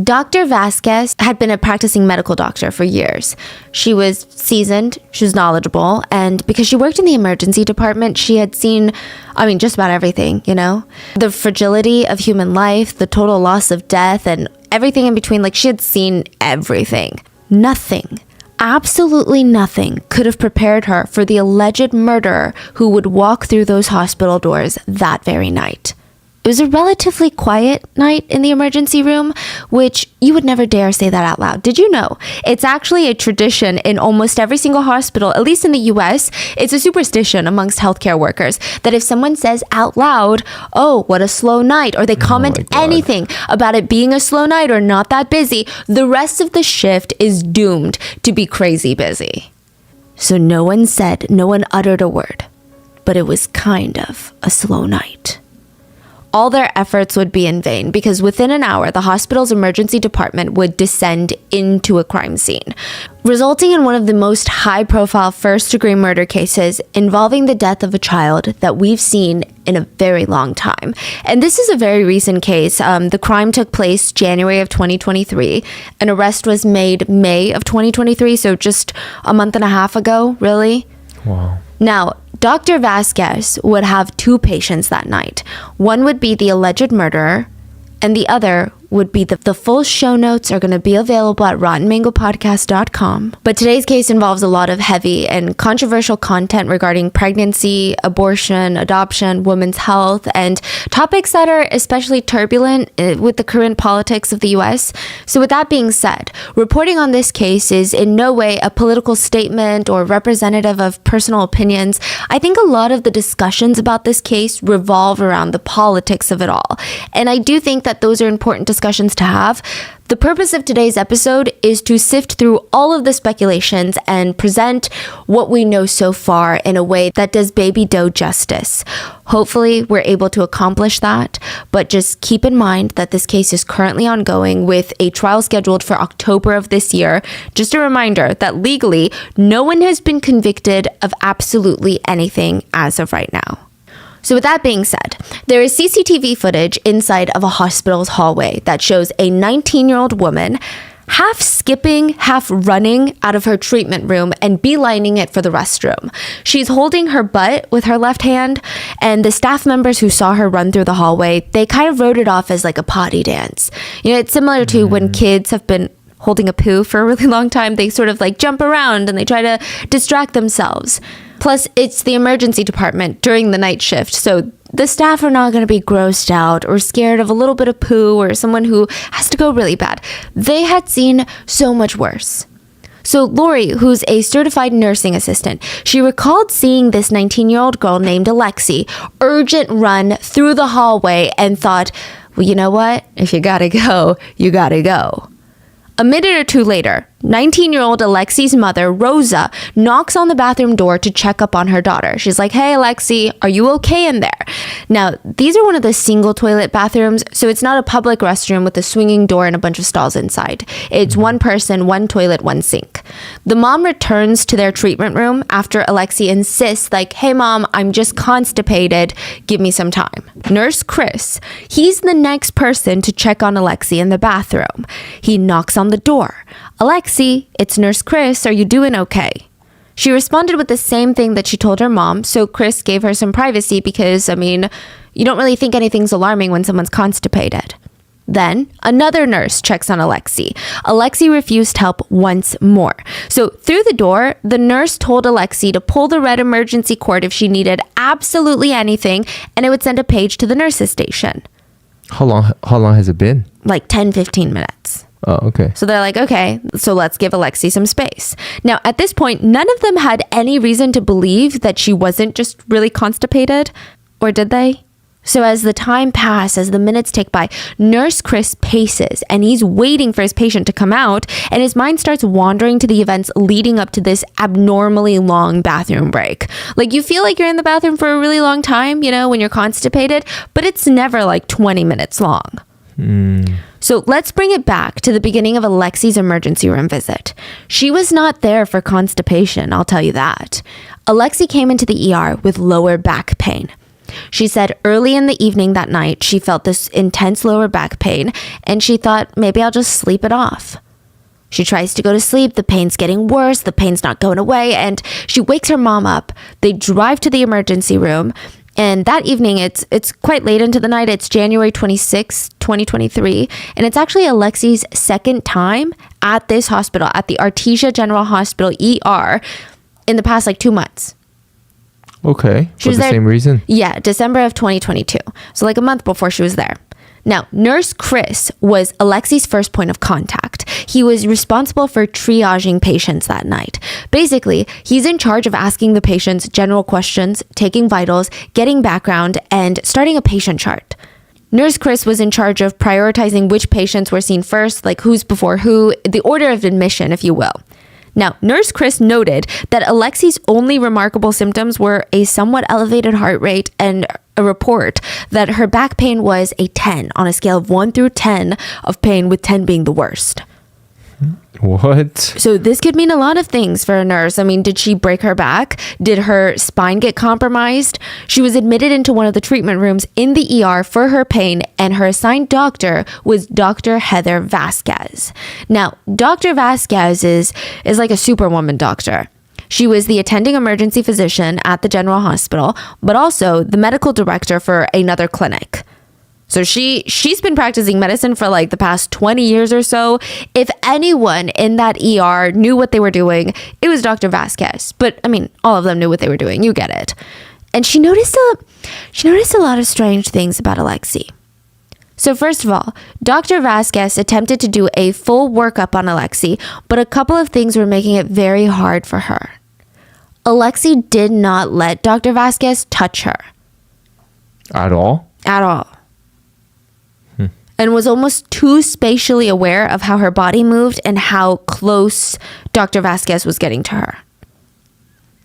Dr. Vasquez had been a practicing medical doctor for years. She was seasoned, she was knowledgeable, and because she worked in the emergency department, she had seen, just about everything, The fragility of human life, the total loss of death, and everything in between. Like, she had seen everything. Nothing, absolutely nothing could have prepared her for the alleged murderer who would walk through those hospital doors that very night. It was a relatively quiet night in the emergency room, which you would never dare say that out loud. Did you know? It's actually a tradition in almost every single hospital, at least in the US. It's a superstition amongst healthcare workers that if someone says out loud, "Oh, what a slow night," or they comment anything about it being a slow night or not that busy, the rest of the shift is doomed to be crazy busy. So no one uttered a word, but it was kind of a slow night. All their efforts would be in vain because within an hour, the hospital's emergency department would descend into a crime scene, resulting in one of the most high-profile first-degree murder cases involving the death of a child that we've seen in a very long time. And this is a very recent case. The crime took place January of 2023. An arrest was made May of 2023, so just a month and a half ago, really. Wow. Now, Dr. Vasquez would have two patients that night. One would be the alleged murderer, and the other would be the full show notes are going to be available at rottenmangopodcast.com. But today's case involves a lot of heavy and controversial content regarding pregnancy, abortion, adoption, women's health, and topics that are especially turbulent with the current politics of the US. So with that being said, reporting on this case is in no way a political statement or representative of personal opinions. I think a lot of the discussions about this case revolve around the politics of it all. And I do think that those are important discussions to have. The purpose of today's episode is to sift through all of the speculations and present what we know so far in a way that does Baby Doe justice. Hopefully, we're able to accomplish that, but just keep in mind that this case is currently ongoing with a trial scheduled for October of this year. Just a reminder that legally, no one has been convicted of absolutely anything as of right now. So with that being said, there is CCTV footage inside of a hospital's hallway that shows a 19-year-old woman half skipping, half running out of her treatment room and beelining it for the restroom. She's holding her butt with her left hand, and the staff members who saw her run through the hallway, they kind of wrote it off as like a potty dance. It's similar to when kids have been holding a poo for a really long time. They sort of like jump around and they try to distract themselves. Plus, it's the emergency department during the night shift, so the staff are not going to be grossed out or scared of a little bit of poo or someone who has to go really bad. They had seen so much worse. So Lori, who's a certified nursing assistant, she recalled seeing this 19-year-old girl named Alexi urgent run through the hallway and thought, well, you know what? If you gotta go, you gotta go. A minute or two later, 19-year-old Alexi's mother, Rosa, knocks on the bathroom door to check up on her daughter. She's like, "Hey, Alexi, are you okay in there?" Now, these are one of the single toilet bathrooms, so it's not a public restroom with a swinging door and a bunch of stalls inside. It's one person, one toilet, one sink. The mom returns to their treatment room after Alexi insists, like, "Hey, Mom, I'm just constipated. Give me some time." Nurse Chris, he's the next person to check on Alexi in the bathroom. He knocks on the door. "Alexi, it's Nurse Chris. Are you doing okay?" She responded with the same thing that she told her mom, so Chris gave her some privacy because, you don't really think anything's alarming when someone's constipated. Then, another nurse checks on Alexi. Alexi refused help once more. So, through the door, the nurse told Alexi to pull the red emergency cord if she needed absolutely anything, and it would send a page to the nurse's station. How long has it been? Like 10-15 minutes. Oh, okay. So they're like, okay, so let's give Alexi some space. Now, at this point, none of them had any reason to believe that she wasn't just really constipated, or did they? So as the time passes, as the minutes tick by, Nurse Chris paces, and he's waiting for his patient to come out, and his mind starts wandering to the events leading up to this abnormally long bathroom break. Like, you feel like you're in the bathroom for a really long time, when you're constipated, but it's never like 20 minutes long. So let's bring it back to the beginning of Alexi's emergency room visit. She was not there for constipation, I'll tell you that. Alexi came into the ER with lower back pain. She said early in the evening that night, she felt this intense lower back pain, and she thought, maybe I'll just sleep it off. She tries to go to sleep. The pain's getting worse. The pain's not going away. And she wakes her mom up. They drive to the emergency room. And that evening, it's quite late into the night. It's January 26, 2023. And it's actually Alexi's second time at this hospital, at the Artesia General Hospital ER, in the past 2 months. Okay. She For was the there, same reason? Yeah, December of 2022. So a month before she was there. Now, Nurse Chris was Alexi's first point of contact. He was responsible for triaging patients that night. Basically, he's in charge of asking the patients general questions, taking vitals, getting background, and starting a patient chart. Nurse Chris was in charge of prioritizing which patients were seen first, who's before who, the order of admission, if you will. Now, Nurse Chris noted that Alexi's only remarkable symptoms were a somewhat elevated heart rate and a report that her back pain was a 10 on a scale of 1 through 10 of pain, with 10 being the worst. What? So this could mean a lot of things for a nurse. I mean, did she break her back? Did her spine get compromised? She was admitted into one of the treatment rooms in the ER for her pain, and her assigned doctor was Dr. Heather Vasquez. Now, Dr. Vasquez is like a superwoman doctor. She was the attending emergency physician at the general hospital, but also the medical director for another clinic. So she's been practicing medicine for the past 20 years or so. If anyone in that ER knew what they were doing, it was Dr. Vasquez. But I mean, all of them knew what they were doing. You get it. And she noticed a lot of strange things about Alexi. So first of all, Dr. Vasquez attempted to do a full workup on Alexi, but a couple of things were making it very hard for her. Alexi did not let Dr. Vasquez touch her. At all? At all. And was almost too spatially aware of how her body moved and how close Dr. Vasquez was getting to her.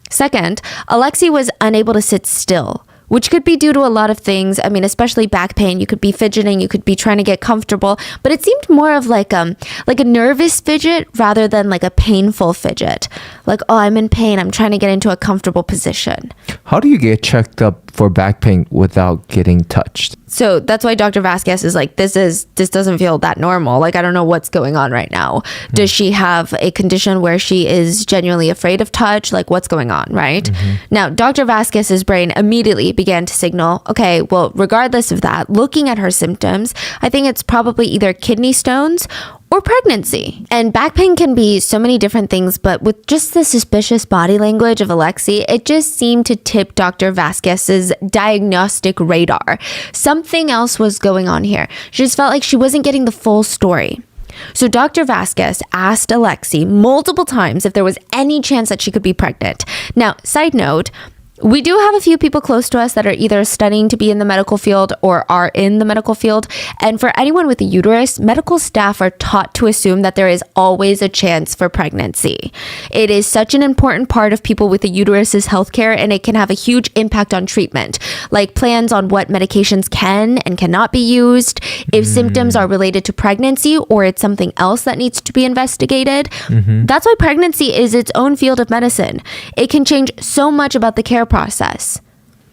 Second, Alexi was unable to sit still, which could be due to a lot of things. I mean, especially back pain. You could be fidgeting, you could be trying to get comfortable, but it seemed more of like a nervous fidget rather than a painful fidget. Oh, I'm in pain, I'm trying to get into a comfortable position. How do you get checked up for back pain without getting touched? So that's why Dr. Vasquez is this doesn't feel that normal. I don't know what's going on right now. Does she have a condition where she is genuinely afraid of touch? What's going on, right? Now, Dr. Vasquez's brain immediately began to signal, okay, well, regardless of that, looking at her symptoms, I think it's probably either kidney stones or pregnancy. And back pain can be so many different things, but with just the suspicious body language of Alexi, it just seemed to tip Dr. Vasquez's diagnostic radar. Something else was going on here. She just felt like she wasn't getting the full story. So Dr. Vasquez asked Alexi multiple times if there was any chance that she could be pregnant. Now, side note, we do have a few people close to us that are either studying to be in the medical field or are in the medical field. And for anyone with a uterus, medical staff are taught to assume that there is always a chance for pregnancy. It is such an important part of people with a uterus's healthcare, and it can have a huge impact on treatment, like plans on what medications can and cannot be used, if symptoms are related to pregnancy or it's something else that needs to be investigated. That's why pregnancy is its own field of medicine. It can change so much about the care process.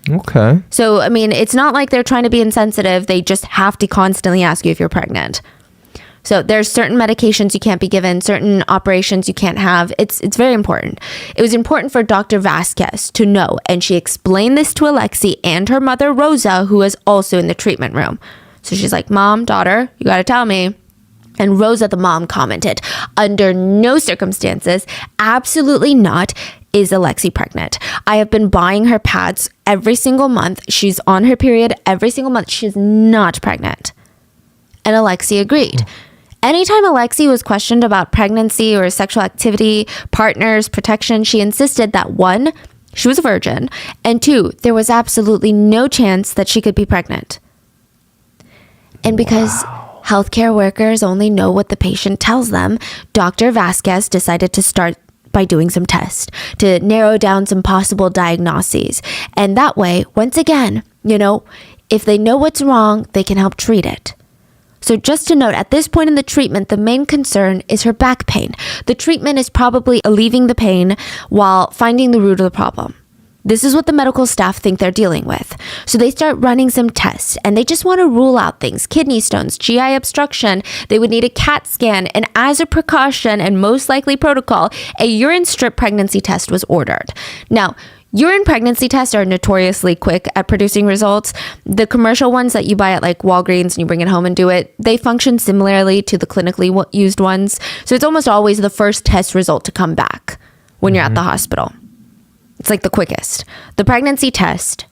Okay. So, I mean, it's not like they're trying to be insensitive. They just have to constantly ask you if you're pregnant. So there's certain medications you can't be given, certain operations you can't have. It's very important. It was important for Dr. Vasquez to know, and she explained this to Alexi and her mother, Rosa, who was also in the treatment room. So she's like, Mom, daughter, you got to tell me. And Rosa, the mom, commented, under no circumstances, absolutely not, is Alexi pregnant. I have been buying her pads every single month. She's on her period every single month. She's not pregnant. And Alexi agreed. Anytime Alexi was questioned about pregnancy or sexual activity, partners, protection, she insisted that 1, she was a virgin, and 2, there was absolutely no chance that she could be pregnant. And because healthcare workers only know what the patient tells them, Dr. Vasquez decided to start by doing some tests to narrow down some possible diagnoses. And that way, once again, if they know what's wrong, they can help treat it. So just to note, at this point in the treatment, the main concern is her back pain. The treatment is probably alleviating the pain while finding the root of the problem. This is what the medical staff think they're dealing with. So they start running some tests and they just want to rule out things, kidney stones, GI obstruction. They would need a CAT scan. And as a precaution and most likely protocol, a urine strip pregnancy test was ordered. Now, urine pregnancy tests are notoriously quick at producing results. The commercial ones that you buy at like Walgreens and you bring it home and do it, they function similarly to the clinically used ones. So it's almost always the first test result to come back when you're at the hospital. It's like the quickest. The pregnancy test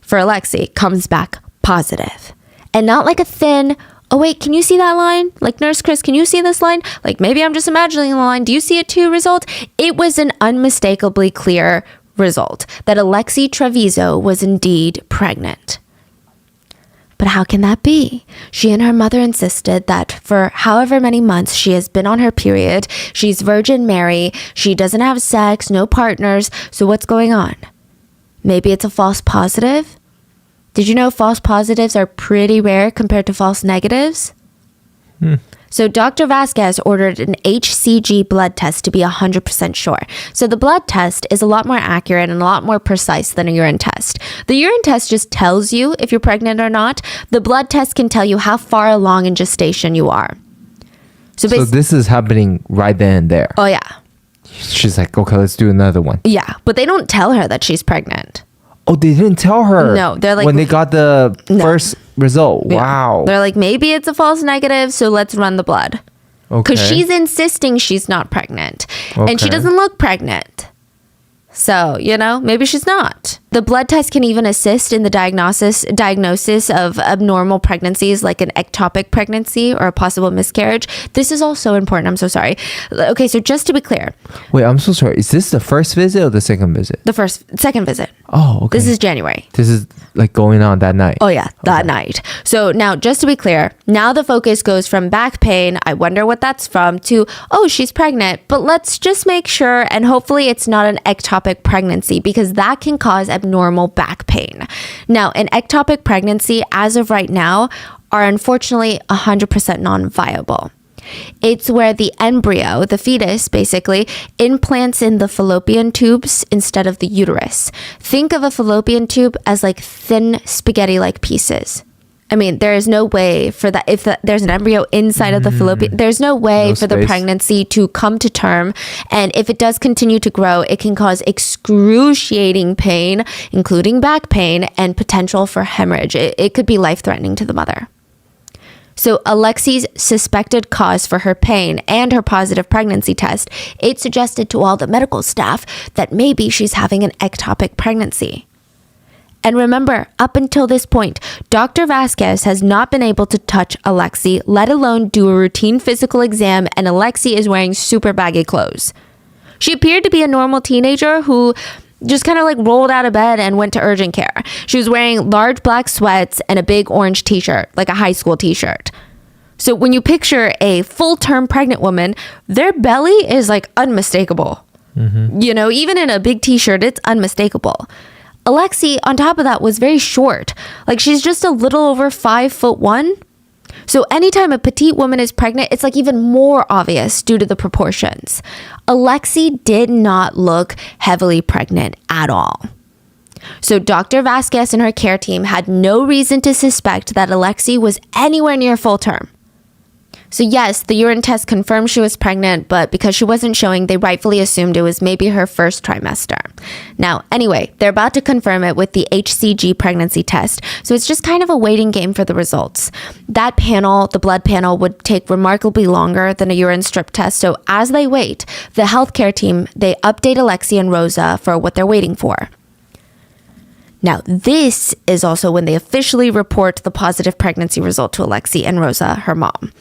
for Alexi comes back positive. And not like a thin, oh wait, can you see that line? Like, Nurse Chris, can you see this line? Like, maybe I'm just imagining the line. Do you see it too result? It was an unmistakably clear result that Alexi Treviso was indeed pregnant. But how can that be? She and her mother insisted that for however many months she has been on her period, she's Virgin Mary, she doesn't have sex, no partners, so what's going on? Maybe it's a false positive? Did you know false positives are pretty rare compared to false negatives? So Dr. Vasquez ordered an HCG blood test to be 100% sure. So the blood test is a lot more accurate and a lot more precise than a urine test. The urine test just tells you if you're pregnant or not. The blood test can tell you how far along in gestation you are. So this is happening right then and there. Oh, yeah. She's like, okay, let's do another one. Yeah, but they don't tell her that she's pregnant. Oh, they didn't tell her. No, they're like, when they got the first result. Yeah. Wow. They're like, maybe it's a false negative, so let's run the blood. Okay. Because she's insisting she's not pregnant. And she Okay. doesn't look pregnant. So, maybe she's not. The blood test can even assist in the diagnosis of abnormal pregnancies like an ectopic pregnancy or a possible miscarriage. This is also important. I'm so sorry. Okay, so just to be clear. Wait, I'm so sorry. Is this the first visit or the second visit? Second visit. Oh, okay. This is January. This is like going on that night. Oh, yeah, that night. So now, just to be clear, now the focus goes from back pain, I wonder what that's from, to, oh, she's pregnant. But let's just make sure, and hopefully it's not an ectopic pregnancy, because that can cause abnormal back pain. Now, an ectopic pregnancy, as of right now, are unfortunately 100% non-viable. It's where the embryo, the fetus, basically, implants in the fallopian tubes instead of the uterus. Think of a fallopian tube as like thin spaghetti-like pieces. I mean, there is no way for that. If there's an embryo inside of the fallopian, there's no way for the pregnancy to come to term. And if it does continue to grow, it can cause excruciating pain, including back pain and potential for hemorrhage. It could be life-threatening to the mother. So Alexi's suspected cause for her pain and her positive pregnancy test, it suggested to all the medical staff that maybe she's having an ectopic pregnancy. And remember, up until this point, Dr. Vasquez has not been able to touch Alexi, let alone do a routine physical exam, and Alexi is wearing super baggy clothes. She appeared to be a normal teenager who just kind of like rolled out of bed and went to urgent care. She was wearing large black sweats and a big orange t-shirt, like a high school t-shirt. So when you picture a full-term pregnant woman, their belly is like unmistakable. Even in a big t-shirt, it's unmistakable. Alexi, on top of that, was very short. Like, she's just a little over 5'1". So anytime a petite woman is pregnant, it's like even more obvious due to the proportions. Alexi did not look heavily pregnant at all. So Dr. Vasquez and her care team had no reason to suspect that Alexi was anywhere near full term. So yes, the urine test confirmed she was pregnant, but because she wasn't showing, they rightfully assumed it was maybe her first trimester. Now, anyway, they're about to confirm it with the HCG pregnancy test, so it's just kind of a waiting game for the results. That panel, the blood panel, would take remarkably longer than a urine strip test, so as they wait, the healthcare team, they update Alexi and Rosa for what they're waiting for. Now, this is also when they officially report the positive pregnancy result to Alexi and Rosa, her mom.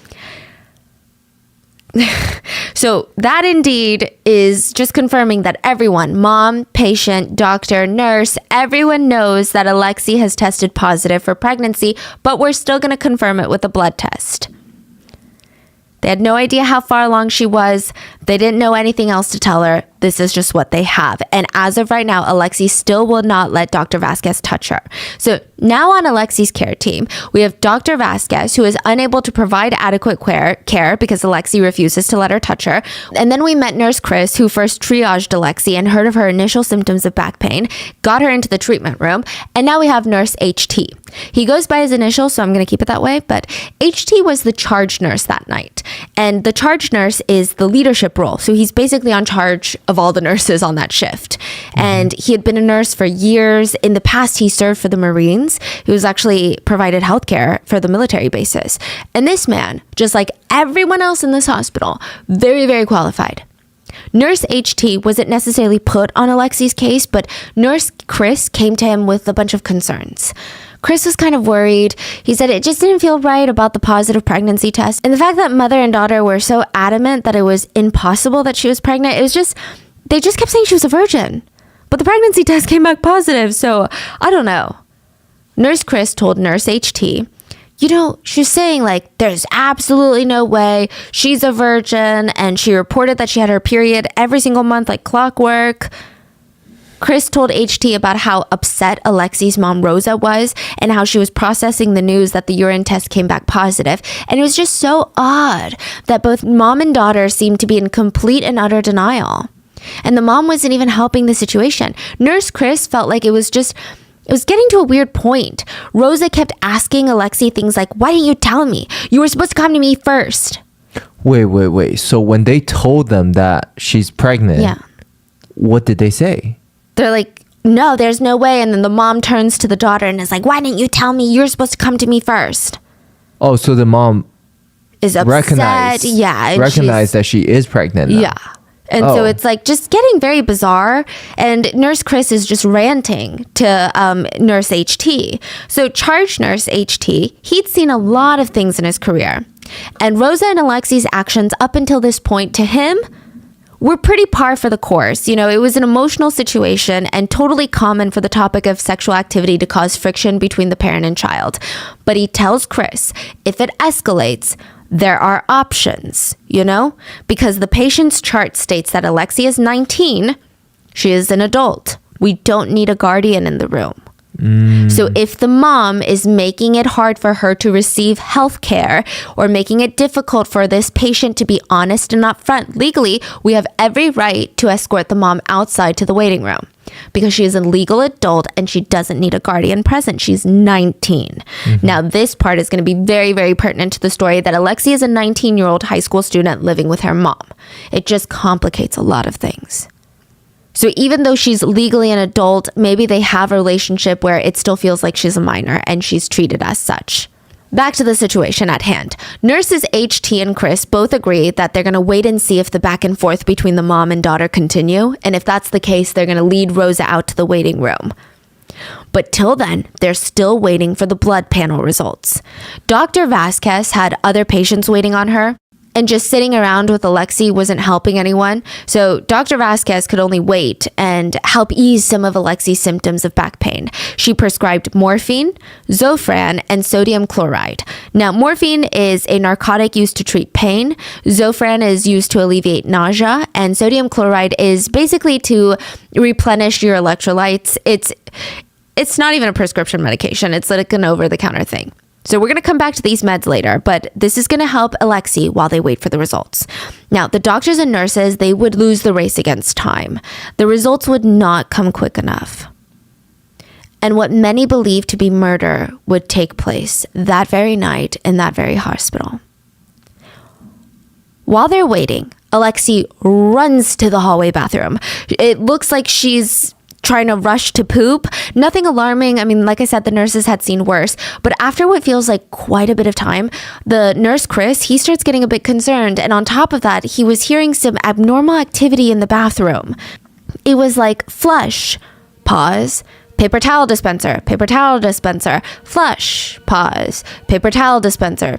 So that indeed is just confirming that everyone, mom, patient, doctor, nurse, everyone knows that Alexi has tested positive for pregnancy, but we're still going to confirm it with a blood test. They had no idea how far along she was. They didn't know anything else to tell her. this is just what they have. And as of right now, Alexi still will not let Dr. Vasquez touch her. So now on Alexi's care team, we have Dr. Vasquez, who is unable to provide adequate care because Alexi refuses to let her touch her. And then we met Nurse Chris, who first triaged Alexi and heard of her initial symptoms of back pain, got her into the treatment room. And now we have Nurse HT. He goes by his initials, so I'm going to keep it that way. But HT was the charge nurse that night. And the charge nurse is the leadership role. So he's basically on charge of all the nurses on that shift. And he had been a nurse for years. In the past, he served for the Marines. He was actually provided healthcare for the military bases. And this man, just like everyone else in this hospital, very, very qualified. Nurse HT wasn't necessarily put on Alexi's case, but Nurse Chris came to him with a bunch of concerns. Chris was kind of worried. He said it just didn't feel right about the positive pregnancy test. And the fact that mother and daughter were so adamant that it was impossible that she was pregnant, they just kept saying she was a virgin. But the pregnancy test came back positive, so I don't know. Nurse Chris told Nurse HT, she's saying like there's absolutely no way she's a virgin, and she reported that she had her period every single month like clockwork. Chris told HT about how upset Alexi's mom Rosa was and how she was processing the news that the urine test came back positive. And it was just so odd that both mom and daughter seemed to be in complete and utter denial. And the mom wasn't even helping the situation. Nurse Chris felt like it was getting to a weird point. Rosa kept asking Alexi things like, why didn't you tell me? You were supposed to come to me first. Wait. So when they told them that she's pregnant, yeah, what did they say? They're like, no, there's no way. And then the mom turns to the daughter and is like, why didn't you tell me? You're supposed to come to me first. Oh, so the mom is upset. Recognized that she is pregnant now. Yeah. And so it's like just getting very bizarre. And Nurse Chris is just ranting to Nurse HT. So charge Nurse HT, he'd seen a lot of things in his career. And Rosa and Alexi's actions up until this point to him were pretty par for the course. It was an emotional situation and totally common for the topic of sexual activity to cause friction between the parent and child. But he tells Chris, if it escalates, there are options, because the patient's chart states that Alexi is 19. She is an adult. We don't need a guardian in the room. So if the mom is making it hard for her to receive health care or making it difficult for this patient to be honest and upfront, legally, we have every right to escort the mom outside to the waiting room because she is a legal adult and she doesn't need a guardian present. She's 19. Now, this part is going to be very, very pertinent to the story that Alexi is a 19-year-old high school student living with her mom. It just complicates a lot of things. So even though she's legally an adult, maybe they have a relationship where it still feels like she's a minor and she's treated as such. Back to the situation at hand. Nurses HT and Chris both agree that they're going to wait and see if the back and forth between the mom and daughter continue. And if that's the case, they're going to lead Rosa out to the waiting room. But till then, they're still waiting for the blood panel results. Dr. Vasquez had other patients waiting on her. And just sitting around with Alexi wasn't helping anyone. So Dr. Vasquez could only wait and help ease some of Alexi's symptoms of back pain. She prescribed morphine, Zofran, and sodium chloride. Now, morphine is a narcotic used to treat pain. Zofran is used to alleviate nausea. And sodium chloride is basically to replenish your electrolytes. It's not even a prescription medication. It's like an over-the-counter thing. So we're going to come back to these meds later, but this is going to help Alexi while they wait for the results. Now, the doctors and nurses, they would lose the race against time. The results would not come quick enough. And what many believe to be murder would take place that very night in that very hospital. While they're waiting, Alexi runs to the hallway bathroom. It looks like she's trying to rush to poop. Nothing alarming. I mean, like I said, the nurses had seen worse. But after what feels like quite a bit of time, the nurse, Chris, he starts getting a bit concerned. And on top of that, he was hearing some abnormal activity in the bathroom. It was like flush, pause, paper towel dispenser, flush, pause, paper towel dispenser.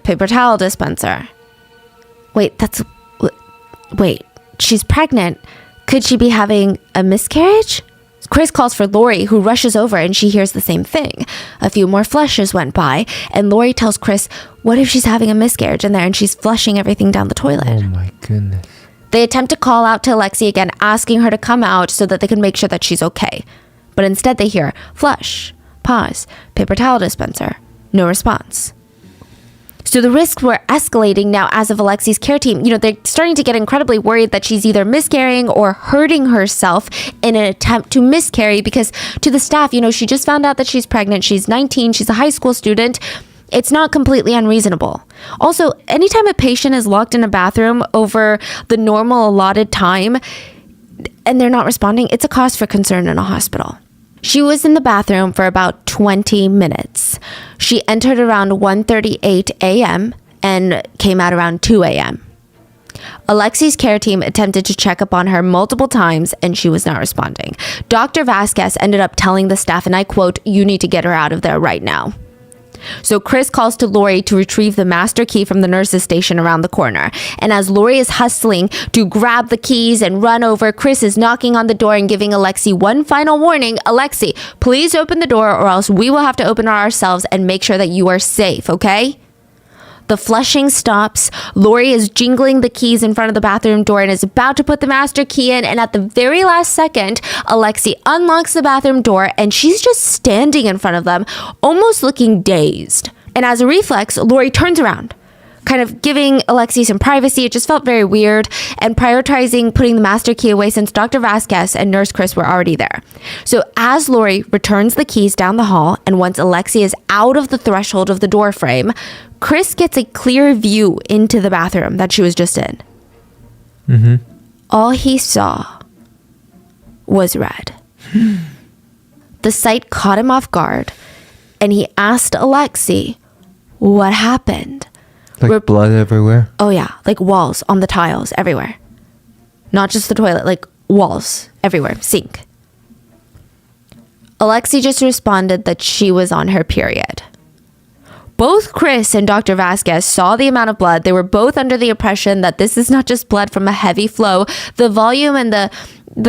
Wait, she's pregnant. Could she be having a miscarriage? Chris calls for Lori, who rushes over, and she hears the same thing. A few more flushes went by, and Lori tells Chris, what if she's having a miscarriage in there and she's flushing everything down the toilet? Oh my goodness. They attempt to call out to Alexi again, asking her to come out so that they can make sure that she's okay. But instead they hear, flush, pause, paper towel dispenser, no response. So the risks were escalating now as of Alexi's care team. They're starting to get incredibly worried that she's either miscarrying or hurting herself in an attempt to miscarry, because to the staff, she just found out that she's pregnant. She's 19. She's a high school student. It's not completely unreasonable. Also, anytime a patient is locked in a bathroom over the normal allotted time and they're not responding, it's a cause for concern in a hospital. She was in the bathroom for about 20 minutes. She entered around 1:38 a.m. and came out around 2 a.m. Alexi's care team attempted to check up on her multiple times and she was not responding. Dr. Vasquez ended up telling the staff, and I quote, "You need to get her out of there right now." So Chris calls to Lori to retrieve the master key from the nurse's station around the corner. And as Lori is hustling to grab the keys and run over, Chris is knocking on the door and giving Alexi one final warning. "Alexi, please open the door or else we will have to open it ourselves and make sure that you are safe, okay?" The flushing stops. Lori is jingling the keys in front of the bathroom door and is about to put the master key in. And at the very last second, Alexi unlocks the bathroom door and she's just standing in front of them, almost looking dazed. And as a reflex, Lori turns around, kind of giving Alexi some privacy. It just felt very weird, and prioritizing putting the master key away since Dr. Vasquez and Nurse Chris were already there. So as Lori returns the keys down the hall, and once Alexi is out of the threshold of the door frame, Chris gets a clear view into the bathroom that she was just in. Mm-hmm. All he saw was red. The sight caught him off guard, and he asked Alexi, "What happened?" Like blood everywhere? Oh yeah, like walls on the tiles everywhere. Not just the toilet, like walls everywhere, sink. Alexi just responded that she was on her period. Both Chris and Dr. Vasquez saw the amount of blood. They were both under the impression that this is not just blood from a heavy flow. The volume and the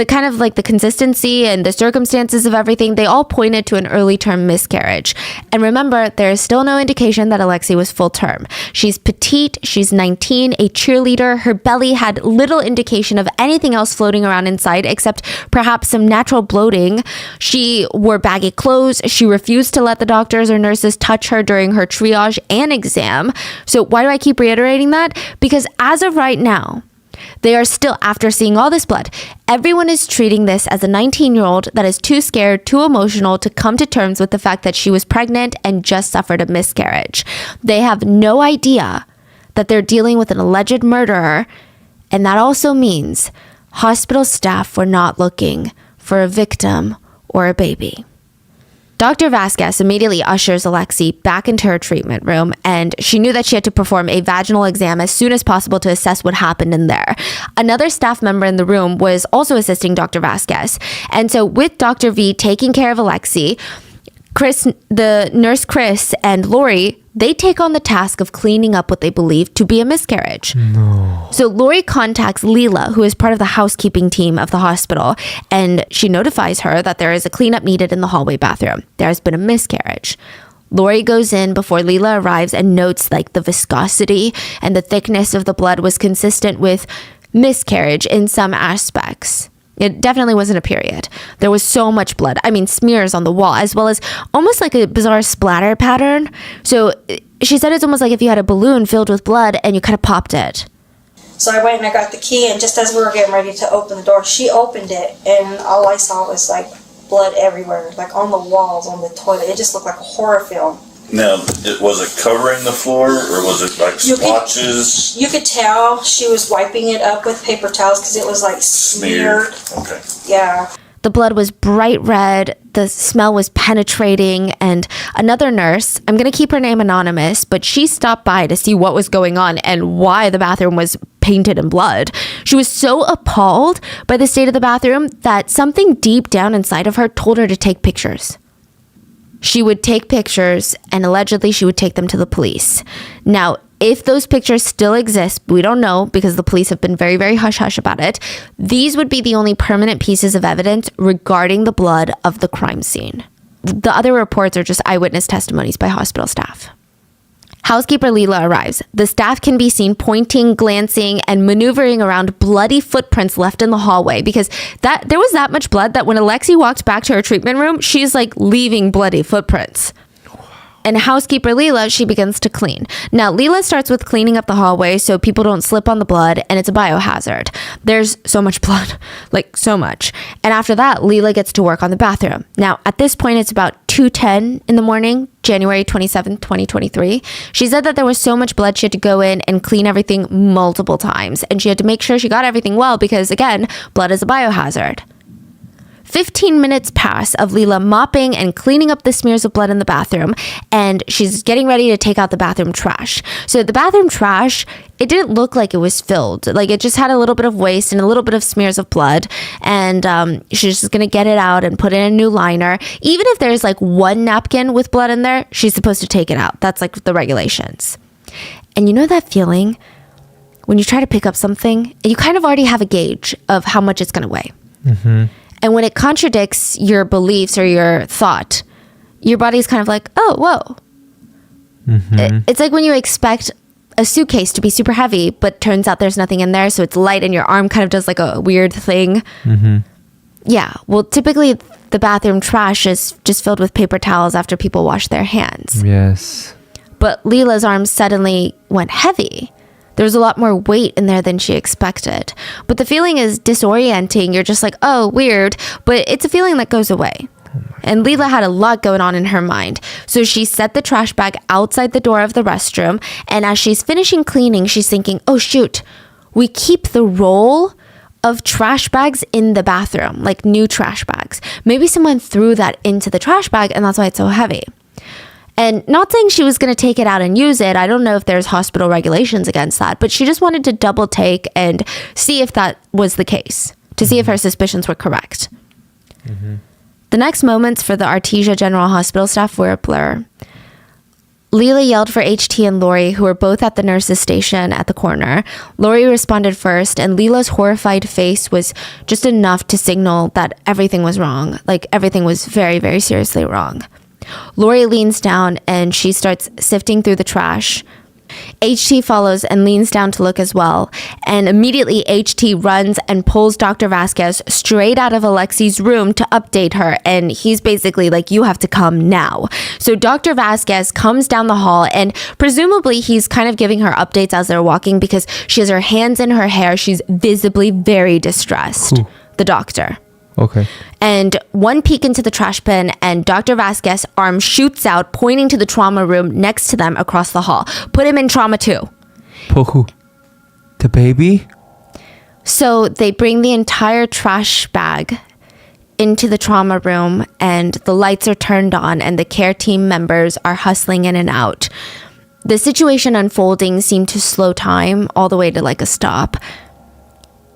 kind of like the consistency and the circumstances of everything, they all pointed to an early term miscarriage. And remember, there is still no indication that Alexi was full term. She's petite, she's 19, a cheerleader. Her belly had little indication of anything else floating around inside except perhaps some natural bloating. She wore baggy clothes. She refused to let the doctors or nurses touch her during her triage and exam. So why do I keep reiterating that? Because as of right now, they are still, after seeing all this blood, everyone is treating this as a 19-year-old that is too scared, too emotional to come to terms with the fact that she was pregnant and just suffered a miscarriage. They have no idea that they're dealing with an alleged murderer, and that also means hospital staff were not looking for a victim or a baby. Dr. Vasquez immediately ushers Alexi back into her treatment room, and she knew that she had to perform a vaginal exam as soon as possible to assess what happened in there. Another staff member in the room was also assisting Dr. Vasquez. And so with Dr. V taking care of Alexi, the nurse Chris and Lori, they take on the task of cleaning up what they believe to be a miscarriage. No. So Lori contacts Leela, who is part of the housekeeping team of the hospital, and she notifies her that there is a cleanup needed in the hallway bathroom. There has been a miscarriage. Lori goes in before Leela arrives and notes like the viscosity and the thickness of the blood was consistent with miscarriage in some aspects. It definitely wasn't a period. There was so much blood. I mean, smears on the wall, as well as almost like a bizarre splatter pattern. So she said it's almost like if you had a balloon filled with blood and you kind of popped it. So I went and I got the key, and just as we were getting ready to open the door, she opened it, and all I saw was like blood everywhere, like on the walls, on the toilet. It just looked like a horror film. Now, was it covering the floor, or was it like splotches? You could tell she was wiping it up with paper towels because it was like smeared. Okay. Yeah. The blood was bright red, the smell was penetrating, and another nurse, I'm going to keep her name anonymous, but she stopped by to see what was going on and why the bathroom was painted in blood. She was so appalled by the state of the bathroom that something deep down inside of her told her to take pictures. She would take pictures, and allegedly she would take them to the police. Now, if those pictures still exist, we don't know because the police have been very, very hush-hush about it. These would be the only permanent pieces of evidence regarding the blood of the crime scene. The other reports are just eyewitness testimonies by hospital staff. Housekeeper Leela arrives. The staff can be seen pointing, glancing, and maneuvering around bloody footprints left in the hallway because there was that much blood that when Alexi walked back to her treatment room, she's like leaving bloody footprints. And housekeeper Leela, she begins to clean. Now, Leela starts with cleaning up the hallway so people don't slip on the blood, and it's a biohazard. There's so much blood, like so much. And after that, Leela gets to work on the bathroom. Now, at this point, it's about 2:10 in the morning, January 27th, 2023. She said that there was so much blood, she had to go in and clean everything multiple times. And she had to make sure she got everything well because, again, blood is a biohazard. 15 minutes pass of Leela mopping and cleaning up the smears of blood in the bathroom, and she's getting ready to take out the bathroom trash. So the bathroom trash, it didn't look like it was filled. Like it just had a little bit of waste and a little bit of smears of blood, and she's just going to get it out and put in a new liner. Even if there's like one napkin with blood in there, she's supposed to take it out. That's like the regulations. And you know that feeling when you try to pick up something, you kind of already have a gauge of how much it's going to weigh. Mm-hmm. And when it contradicts your beliefs or your thought, your body's kind of like, oh, whoa. Mm-hmm. It's like when you expect a suitcase to be super heavy, but turns out there's nothing in there. So it's light and your arm kind of does like a weird thing. Mm-hmm. Yeah. Well, typically the bathroom trash is just filled with paper towels after people wash their hands. Yes. But Leela's arms suddenly went heavy. There was a lot more weight in there than she expected. But the feeling is disorienting. You're just like, oh, weird. But it's a feeling that goes away. And Leela had a lot going on in her mind. So she set the trash bag outside the door of the restroom. And as she's finishing cleaning, she's thinking, oh, shoot, we keep the roll of trash bags in the bathroom, like new trash bags. Maybe someone threw that into the trash bag and that's why it's so heavy. And not saying she was going to take it out and use it. I don't know if there's hospital regulations against that, but she just wanted to double take and see if that was the case, to see if her suspicions were correct. Mm-hmm. The next moments for the Artesia General Hospital staff were a blur. Leela yelled for HT and Lori, who were both at the nurse's station at the corner. Lori responded first, and Leela's horrified face was just enough to signal that everything was wrong. Like everything was very, very seriously wrong. Lori leans down and she starts sifting through the trash. HT follows and leans down to look as well. And immediately HT runs and pulls Dr. Vasquez straight out of Alexi's room to update her. And he's basically like, you have to come now. So Dr. Vasquez comes down the hall and presumably he's kind of giving her updates as they're walking because she has her hands in her hair. She's visibly very distressed. The doctor. Okay. And one peek into the trash bin and Dr. Vasquez's arm shoots out, pointing to the trauma room next to them across the hall. Put him in trauma 2. Put who? The baby? So they bring the entire trash bag into the trauma room and the lights are turned on and the care team members are hustling in and out. The situation unfolding seemed to slow time all the way to like a stop.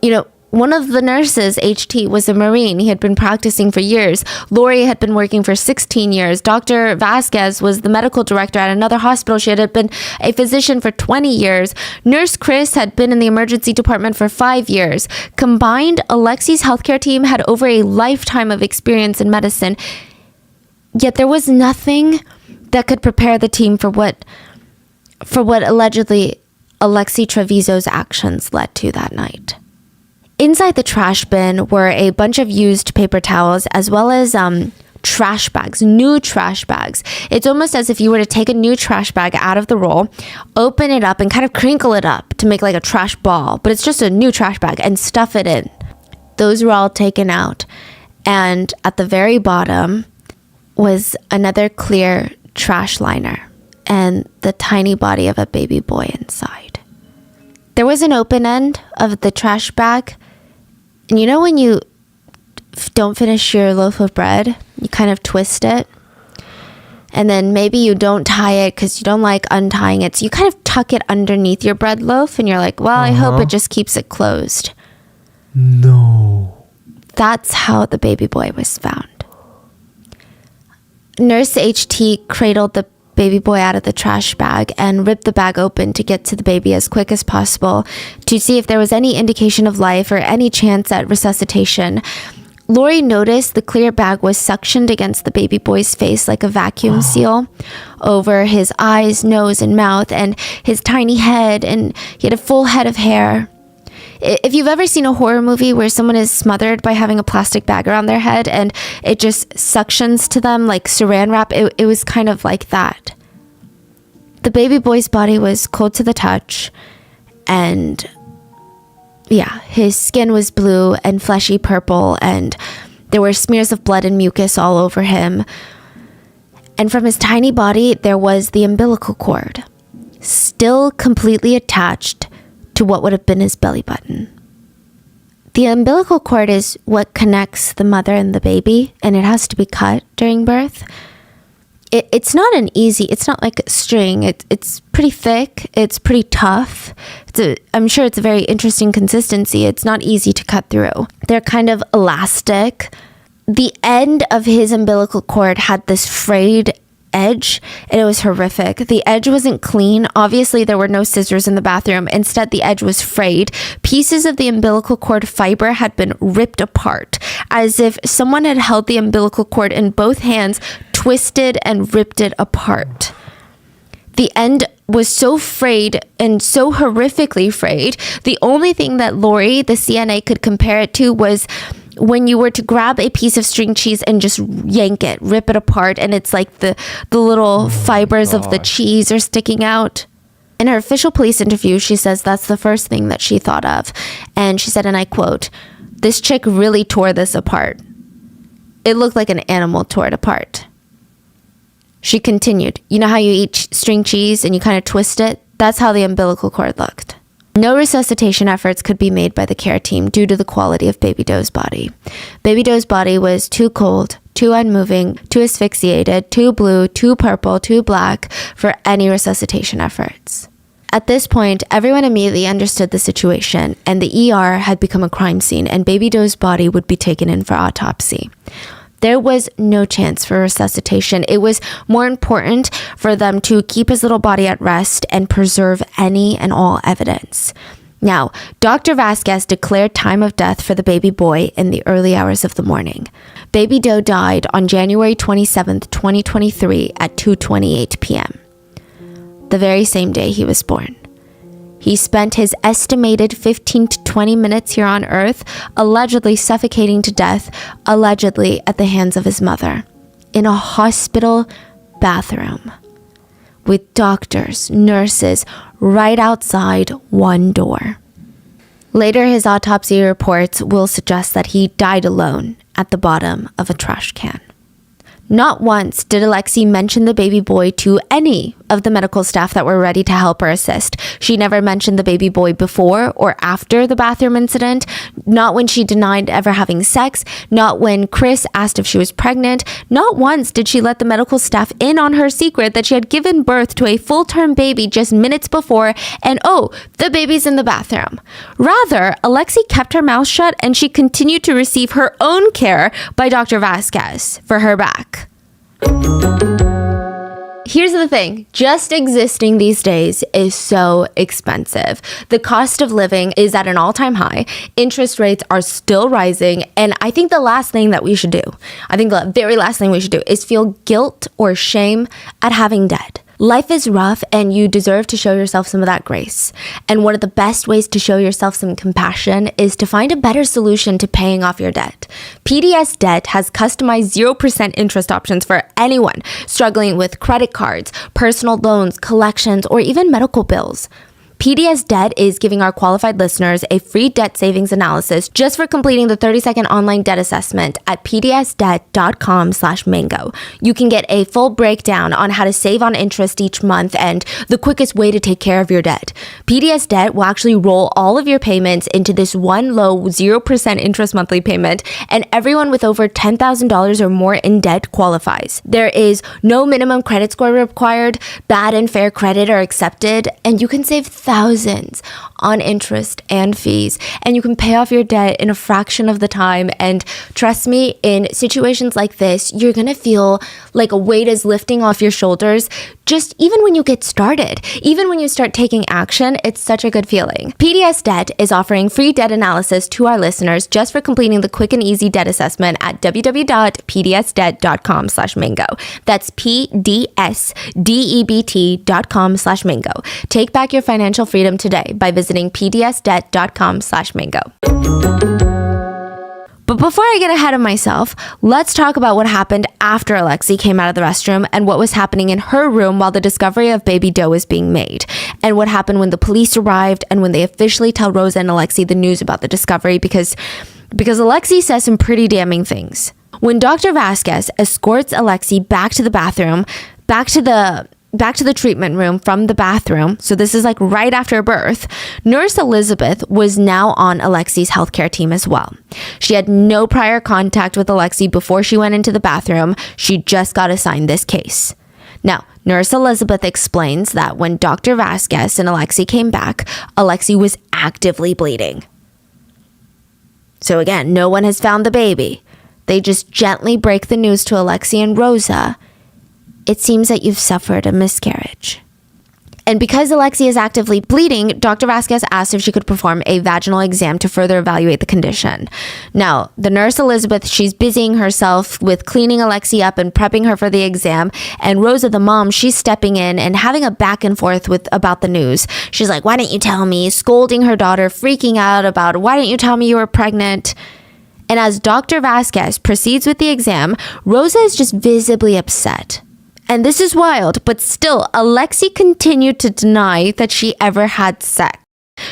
You know, one of the nurses, HT, was a Marine. He had been practicing for years. Lori had been working for 16 years. Dr. Vasquez was the medical director at another hospital. She had been a physician for 20 years. Nurse Chris had been in the emergency department for 5 years. Combined, Alexi's healthcare team had over a lifetime of experience in medicine. Yet there was nothing that could prepare the team for what allegedly Alexi Treviso's actions led to that night. Inside the trash bin were a bunch of used paper towels as well as trash bags, new trash bags. It's almost as if you were to take a new trash bag out of the roll, open it up and kind of crinkle it up to make like a trash ball, but it's just a new trash bag and stuff it in. Those were all taken out. And at the very bottom was another clear trash liner and the tiny body of a baby boy inside. There was an open end of the trash bag. And you know when you don't finish your loaf of bread, you kind of twist it. And then maybe you don't tie it because you don't like untying it. So you kind of tuck it underneath your bread loaf and you're like, well, I hope it just keeps it closed. No. That's how the baby boy was found. Nurse HT cradled the baby boy out of the trash bag and ripped the bag open to get to the baby as quick as possible to see if there was any indication of life or any chance at resuscitation. Lori noticed the clear bag was suctioned against the baby boy's face like a vacuum seal over his eyes, nose, and mouth, and his tiny head, and he had a full head of hair. If you've ever seen a horror movie where someone is smothered by having a plastic bag around their head and it just suctions to them like saran wrap, it was kind of like that. The baby boy's body was cold to the touch, and yeah, his skin was blue and fleshy purple, and there were smears of blood and mucus all over him. And from his tiny body, there was the umbilical cord, still completely attached to what would have been his belly button. The umbilical cord is what connects the mother and the baby, and it has to be cut during birth. It's not like a string. It's pretty thick. It's pretty tough. I'm sure it's a very interesting consistency. It's not easy to cut through. They're kind of elastic. The end of his umbilical cord had this frayed edge, and it was horrific. The edge wasn't clean. Obviously, there were no scissors in the bathroom. Instead, the edge was frayed. Pieces of the umbilical cord fiber had been ripped apart, as if someone had held the umbilical cord in both hands, twisted and ripped it apart. The end was so frayed and so horrifically frayed. The only thing that Lori, the CNA, could compare it to was when you were to grab a piece of string cheese and just yank it, rip it apart, and it's like the little fibers of the cheese are sticking out. In her official police interview, she says that's the first thing that she thought of. And she said, and I quote, "This chick really tore this apart. It looked like an animal tore it apart." She continued, "You know how you eat string cheese and you kind of twist it? That's how the umbilical cord looked." No resuscitation efforts could be made by the care team due to the quality of Baby Doe's body. Baby Doe's body was too cold, too unmoving, too asphyxiated, too blue, too purple, too black for any resuscitation efforts. At this point, everyone immediately understood the situation, and the ER had become a crime scene, and Baby Doe's body would be taken in for autopsy. There was no chance for resuscitation. It was more important for them to keep his little body at rest and preserve any and all evidence. Now, Dr. Vasquez declared time of death for the baby boy in the early hours of the morning. Baby Doe died on January 27th, 2023 at 2:28 p.m., the very same day he was born. He spent his estimated 15 to 20 minutes here on Earth, allegedly suffocating to death, allegedly at the hands of his mother, in a hospital bathroom, with doctors, nurses, right outside one door. Later, his autopsy reports will suggest that he died alone at the bottom of a trash can. Not once did Alexi mention the baby boy to any of the medical staff that were ready to help or assist. She never mentioned the baby boy before or after the bathroom incident, not when she denied ever having sex, not when Chris asked if she was pregnant. Not once did she let the medical staff in on her secret that she had given birth to a full-term baby just minutes before, and oh, the baby's in the bathroom. Rather, Alexi kept her mouth shut, and she continued to receive her own care by Dr. Vasquez for her back. Here's the thing, just existing these days is so expensive. The cost of living is at an all-time high. Interest rates are still rising. And I think the very last thing we should do is feel guilt or shame at having debt. Life is rough, and you deserve to show yourself some of that grace. And one of the best ways to show yourself some compassion is to find a better solution to paying off your debt. PDS Debt has customized 0% interest options for anyone struggling with credit cards, personal loans, collections, or even medical bills. PDS Debt is giving our qualified listeners a free debt savings analysis just for completing the 30-second online debt assessment at pdsdebt.com/mango. You can get a full breakdown on how to save on interest each month and the quickest way to take care of your debt. PDS Debt will actually roll all of your payments into this one low 0% interest monthly payment, and everyone with over $10,000 or more in debt qualifies. There is no minimum credit score required, bad and fair credit are accepted, and you can save thousands on interest and fees, and you can pay off your debt in a fraction of the time. And trust me, in situations like this, you're gonna feel like a weight is lifting off your shoulders. Just even when you get started, even when you start taking action, it's such a good feeling. PDS Debt is offering free debt analysis to our listeners just for completing the quick and easy debt assessment at www.pdsdebt.com/mango. That's pdsdebt.com/mango. Take back your financial freedom today by visiting pdsdebt.com/mango. But before I get ahead of myself, let's talk about what happened after Alexi came out of the restroom and what was happening in her room while the discovery of baby Doe was being made, and what happened when the police arrived and when they officially tell Rosa and Alexi the news about the discovery, because Alexi says some pretty damning things. When Dr. Vasquez escorts Alexi back to the bathroom, back to the treatment room from the bathroom, so this is like right after birth, Nurse Elizabeth was now on Alexi's healthcare team as well. She had no prior contact with Alexi before she went into the bathroom. She just got assigned this case. Now, Nurse Elizabeth explains that when Dr. Vasquez and Alexi came back, Alexi was actively bleeding. So again, no one has found the baby. They just gently break the news to Alexi and Rosa. It seems that you've suffered a miscarriage. And because Alexi is actively bleeding, Dr. Vasquez asked if she could perform a vaginal exam to further evaluate the condition. Now, the nurse Elizabeth, she's busying herself with cleaning Alexi up and prepping her for the exam. And Rosa, the mom, she's stepping in and having a back and forth about the news. She's like, "Why didn't you tell me?" Scolding her daughter, freaking out about, "Why didn't you tell me you were pregnant?" And as Dr. Vasquez proceeds with the exam, Rosa is just visibly upset. And this is wild, but still, Alexi continued to deny that she ever had sex.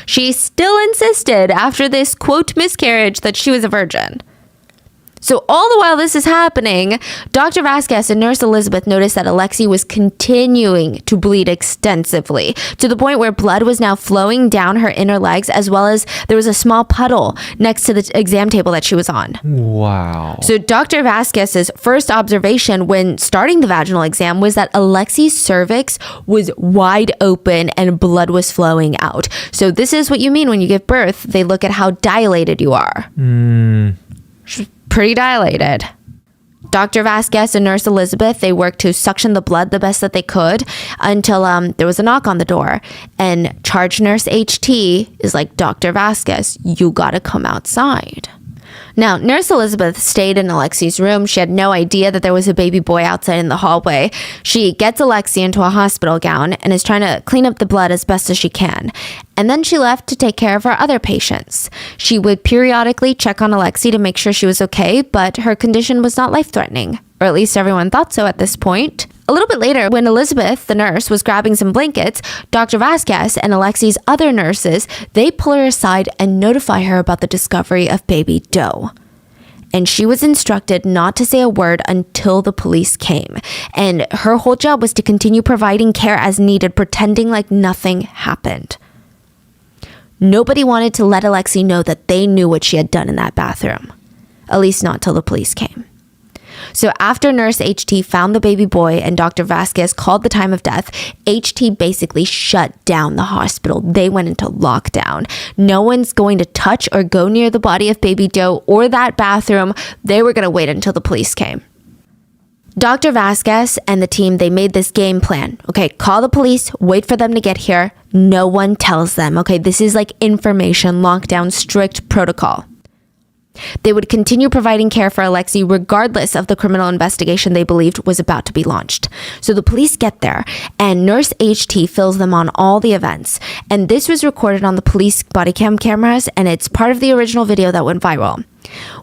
She still insisted after this, quote, miscarriage that she was a virgin. So all the while this is happening, Dr. Vasquez and Nurse Elizabeth noticed that Alexi was continuing to bleed extensively to the point where blood was now flowing down her inner legs, as well as there was a small puddle next to the exam table that she was on. Wow. So Dr. Vasquez's first observation when starting the vaginal exam was that Alexi's cervix was wide open and blood was flowing out. So this is what you mean when you give birth. They look at how dilated you are. Pretty dilated. Dr. Vasquez and Nurse Elizabeth, they worked to suction the blood the best that they could until there was a knock on the door. And charge nurse HT is like, "Dr. Vasquez, you gotta come outside." Now, Nurse Elizabeth stayed in Alexi's room. She had no idea that there was a baby boy outside in the hallway. She gets Alexi into a hospital gown and is trying to clean up the blood as best as she can. And then she left to take care of her other patients. She would periodically check on Alexi to make sure she was okay, but her condition was not life-threatening, or at least everyone thought so at this point. A little bit later, when Elizabeth, the nurse, was grabbing some blankets, Dr. Vasquez and Alexi's other nurses, they pull her aside and notify her about the discovery of baby Doe. And she was instructed not to say a word until the police came. And her whole job was to continue providing care as needed, pretending like nothing happened. Nobody wanted to let Alexi know that they knew what she had done in that bathroom. At least not till the police came. So after Nurse HT found the baby boy and Dr. Vasquez called the time of death, HT basically shut down the hospital. They went into lockdown. No one's going to touch or go near the body of baby Doe or that bathroom. They were going to wait until the police came. Dr. Vasquez and the team, they made this game plan. Okay, call the police, wait for them to get here. No one tells them. Okay, this is like information lockdown, strict protocol. They would continue providing care for Alexi regardless of the criminal investigation they believed was about to be launched. So the police get there and Nurse HT fills them on all the events. And this was recorded on the police body cam cameras, and it's part of the original video that went viral.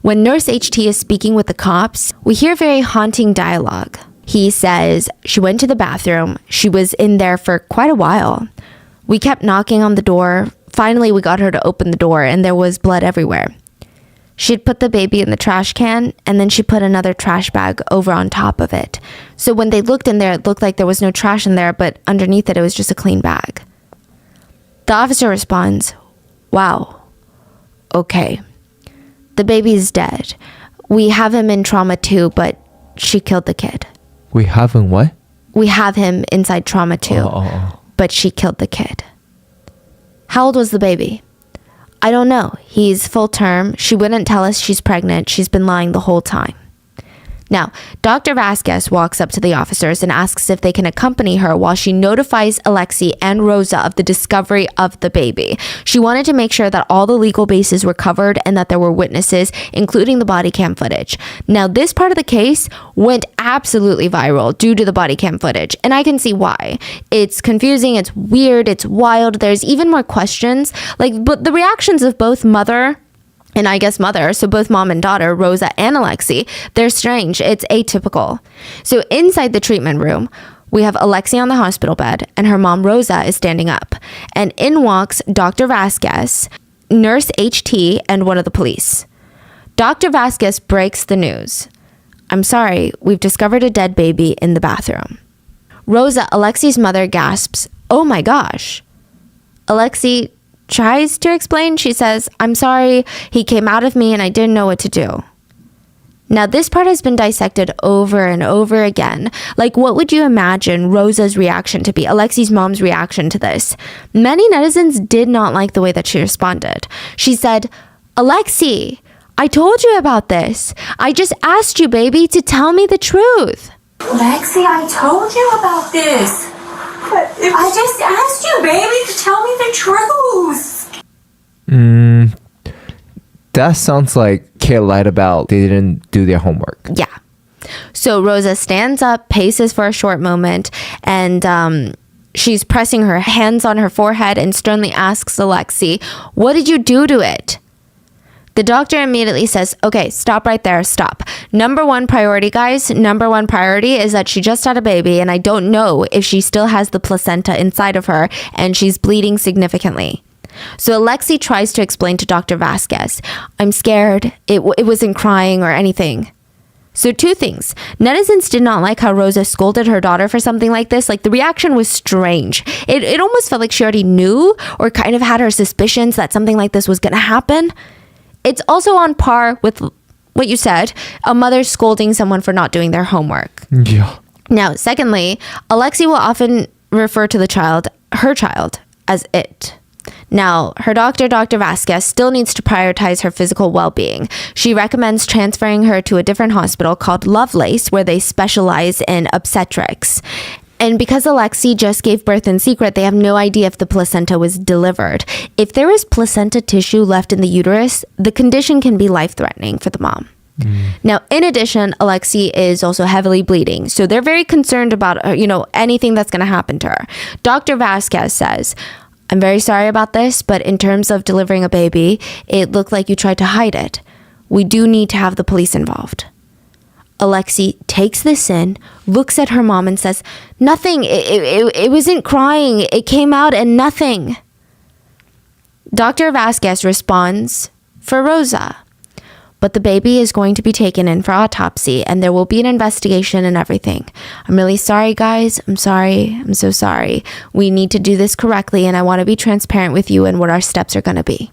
When Nurse HT is speaking with the cops, we hear very haunting dialogue. He says, "She went to the bathroom. She was in there for quite a while. We kept knocking on the door. Finally, we got her to open the door and there was blood everywhere. She'd put the baby in the trash can, and then she put another trash bag over on top of it. So when they looked in there, it looked like there was no trash in there, but underneath it, it was just a clean bag." The officer responds, "Wow. Okay. The baby's dead. We have him in trauma too, but she killed the kid." We haven't what? "We have him inside trauma too, but she killed the kid." How old was the baby? I don't know. He's full term. She wouldn't tell us she's pregnant. She's been lying the whole time. Now, Dr. Vasquez walks up to the officers and asks if they can accompany her while she notifies Alexi and Rosa of the discovery of the baby. She wanted to make sure that all the legal bases were covered and that there were witnesses, including the body cam footage. Now, this part of the case went absolutely viral due to the body cam footage, and I can see why. It's confusing, it's weird, it's wild. There's even more questions. But the reactions of both mother, so both mom and daughter, Rosa and Alexi, they're strange. It's atypical. So inside the treatment room, we have Alexi on the hospital bed, and her mom, Rosa, is standing up. And in walks Dr. Vasquez, Nurse HT, and one of the police. Dr. Vasquez breaks the news. I'm sorry, we've discovered a dead baby in the bathroom. Rosa, Alexi's mother, gasps, oh my gosh. Alexi tries to explain. She says, I'm sorry, he came out of me and I didn't know what to do. Now, this part has been dissected over and over again. What would you imagine Rosa's reaction to be, Alexi's mom's reaction to this? Many netizens did not like the way that she responded. She said, Alexi, I told you about this. I just asked you, baby, to tell me the truth. Lexi, I told you about this. I just asked you, baby, to tell me the truth. That sounds like Kate lied about they didn't do their homework. Yeah. So Rosa stands up, paces for a short moment, and she's pressing her hands on her forehead and sternly asks Alexi, what did you do to it? The doctor immediately says, okay, stop right there, stop. Number one priority, guys, number one priority is that she just had a baby and I don't know if she still has the placenta inside of her and she's bleeding significantly. So Alexi tries to explain to Dr. Vasquez, I'm scared, it wasn't crying or anything. So two things. Netizens did not like how Rosa scolded her daughter for something like this. The reaction was strange. It almost felt like she already knew or kind of had her suspicions that something like this was going to happen. It's also on par with what you said, a mother scolding someone for not doing their homework. Yeah. Now, secondly, Alexi will often refer to her child, as it. Now, her doctor, Dr. Vasquez, still needs to prioritize her physical well-being. She recommends transferring her to a different hospital called Lovelace, where they specialize in obstetrics. And because Alexi just gave birth in secret, they have no idea if the placenta was delivered. If there is placenta tissue left in the uterus, the condition can be life-threatening for the mom. Now, in addition, Alexi is also heavily bleeding. So they're very concerned about, anything that's going to happen to her. Dr. Vasquez says, I'm very sorry about this, but in terms of delivering a baby, it looked like you tried to hide it. We do need to have the police involved. Alexi takes this in, looks at her mom and says, nothing, it wasn't crying, it came out and nothing. Dr. Vasquez responds for Rosa, but the baby is going to be taken in for autopsy and there will be an investigation and everything. I'm really sorry, guys. I'm sorry. I'm so sorry. We need to do this correctly and I want to be transparent with you and what our steps are going to be.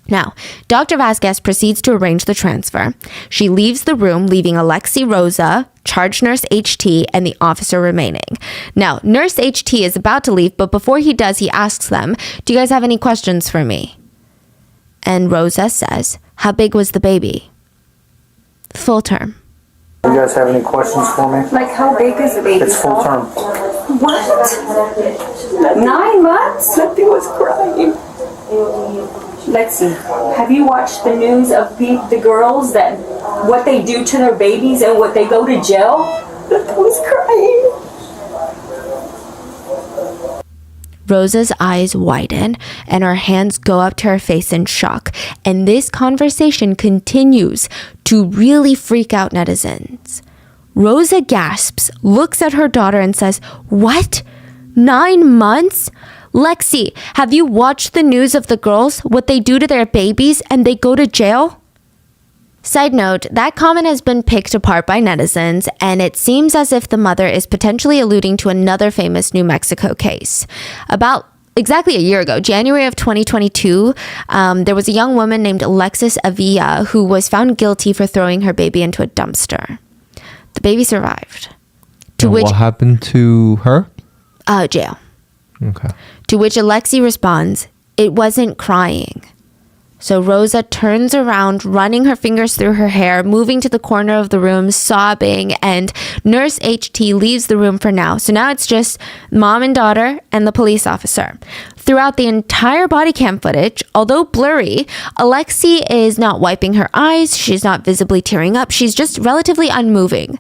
Now, Dr. Vasquez proceeds to arrange the transfer. She leaves the room, leaving Alexi, Rosa, charge nurse HT, and the officer remaining. Now, nurse HT is about to leave, but before he does, he asks them, do you guys have any questions for me? And Rosa says, how big was the baby? Full term. Do you guys have any questions for me? How big is the baby? It's full term. What? 9 months? Nothing was crying. Lexi, have you watched the news of the girls that what they do to their babies and what they go to jail? Nothing was crying. Rosa's eyes widen and her hands go up to her face in shock. And this conversation continues to really freak out netizens. Rosa gasps, looks at her daughter and says, what? 9 months? Lexi, have you watched the news of the girls, what they do to their babies, and they go to jail? Side note, that comment has been picked apart by netizens, and it seems as if the mother is potentially alluding to another famous New Mexico case. About exactly a year ago, January of 2022, there was a young woman named Alexis Avila who was found guilty for throwing her baby into a dumpster. The baby survived. What happened to her? Jail. Okay. To which Alexi responds, "It wasn't crying." So Rosa turns around, running her fingers through her hair, moving to the corner of the room, sobbing, and Nurse HT leaves the room for now. So now it's just mom and daughter and the police officer. Throughout the entire body cam footage, although blurry, Alexi is not wiping her eyes, she's not visibly tearing up, she's just relatively unmoving.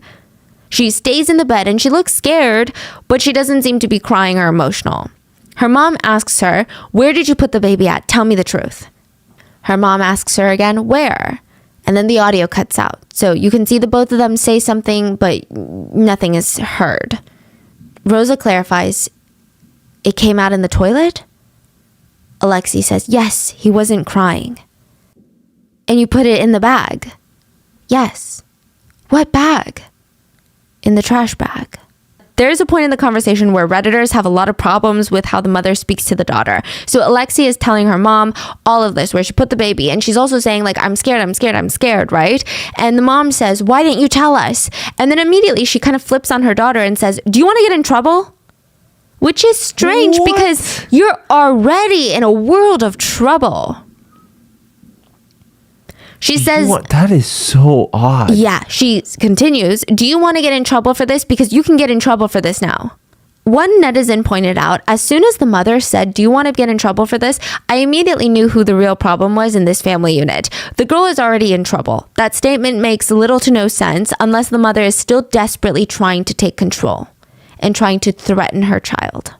She stays in the bed and she looks scared, but she doesn't seem to be crying or emotional. Her mom asks her, "Where did you put the baby at? Tell me the truth." Her mom asks her again, "Where?" And then the audio cuts out. So you can see the both of them say something, but nothing is heard. Rosa clarifies, "It came out in the toilet?" Alexi says, "Yes, he wasn't crying." "And you put it in the bag?" "Yes." "What bag?" "In the trash bag." There's a point in the conversation where Redditors have a lot of problems with how the mother speaks to the daughter. So Alexi is telling her mom all of this, where she put the baby, and she's also saying, like, I'm scared, right? And the mom says, "Why didn't you tell us?" And then immediately she kind of flips on her daughter and says, "Do you want to get in trouble?" Which is strange because you're already in a world of trouble. She says, that is so odd. Yeah, she continues, "Do you want to get in trouble for this? Because you can get in trouble for this now." One netizen pointed out, as soon as the mother said, "Do you want to get in trouble for this?" I immediately knew who the real problem was in this family unit. The girl is already in trouble. That statement makes little to no sense unless the mother is still desperately trying to take control and trying to threaten her child.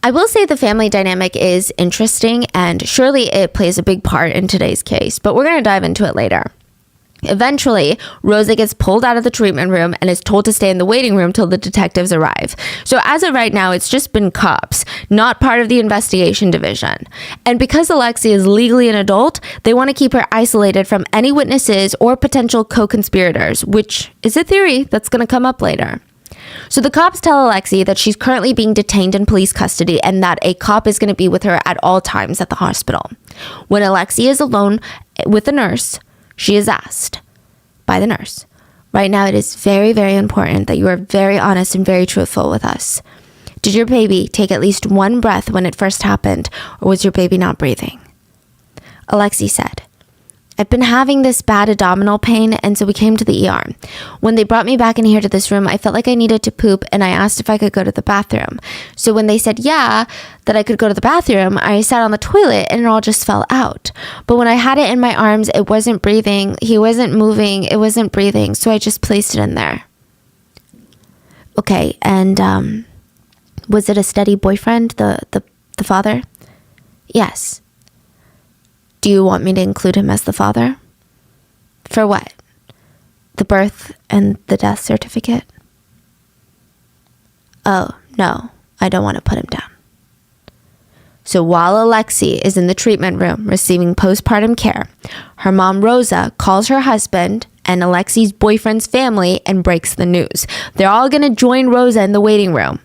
I will say the family dynamic is interesting, and surely it plays a big part in today's case, but we're going to dive into it later. Eventually, Rosa gets pulled out of the treatment room and is told to stay in the waiting room till the detectives arrive. So as of right now, it's just been cops, not part of the investigation division. And because Alexi is legally an adult, they want to keep her isolated from any witnesses or potential co-conspirators, which is a theory that's going to come up later. So the cops tell Alexi that she's currently being detained in police custody and that a cop is going to be with her at all times at the hospital. When Alexi is alone with the nurse, she is asked by the nurse, "Right now it is very, very important that you are very honest and very truthful with us. Did your baby take at least one breath when it first happened, or was your baby not breathing?" Alexi said, "I've been having this bad abdominal pain, and so we came to the ER. When they brought me back in here to this room, I felt like I needed to poop, and I asked if I could go to the bathroom. So when they said that I could go to the bathroom, I sat on the toilet, and it all just fell out. But when I had it in my arms, it wasn't breathing. He wasn't moving. It wasn't breathing, so I just placed it in there." Okay, and was it a steady boyfriend, the father? "Yes." "Do you want me to include him as the father?" "For what? The birth and the death certificate?" "Oh, no, I don't want to put him down." So while Alexi is in the treatment room receiving postpartum care, her mom Rosa calls her husband and Alexi's boyfriend's family and breaks the news. They're all going to join Rosa in the waiting room.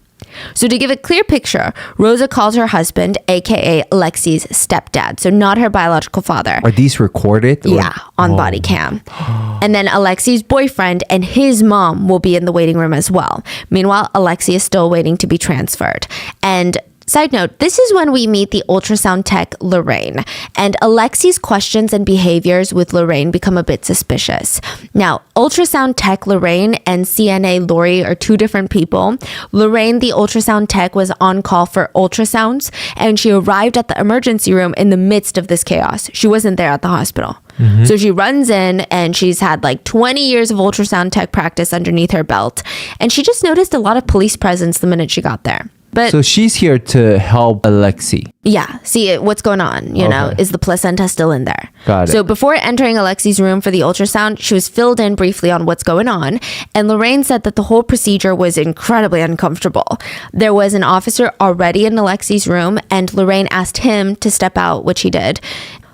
So to give a clear picture, Rosa calls her husband, aka Alexi's stepdad, so not her biological father. Are these recorded? Yeah, on body cam. And then Alexi's boyfriend and his mom will be in the waiting room as well. Meanwhile, Alexi is still waiting to be transferred. And side note, this is when we meet the ultrasound tech Lorraine, and Alexi's questions and behaviors with Lorraine become a bit suspicious. Now, ultrasound tech Lorraine and CNA Lori are two different people. Lorraine, the ultrasound tech, was on call for ultrasounds, and she arrived at the emergency room in the midst of this chaos. She wasn't there at the hospital. So she runs in, and she's had like 20 years of ultrasound tech practice underneath her belt, and she just noticed a lot of police presence the minute she got there. But so she's here to help Alexi. Yeah, see what's going on, you know, is the placenta still in there? Got it. So before entering Alexi's room for the ultrasound, she was filled in briefly on what's going on, and Lorraine said that the whole procedure was incredibly uncomfortable. There was an officer already in Alexi's room, and Lorraine asked him to step out, which he did.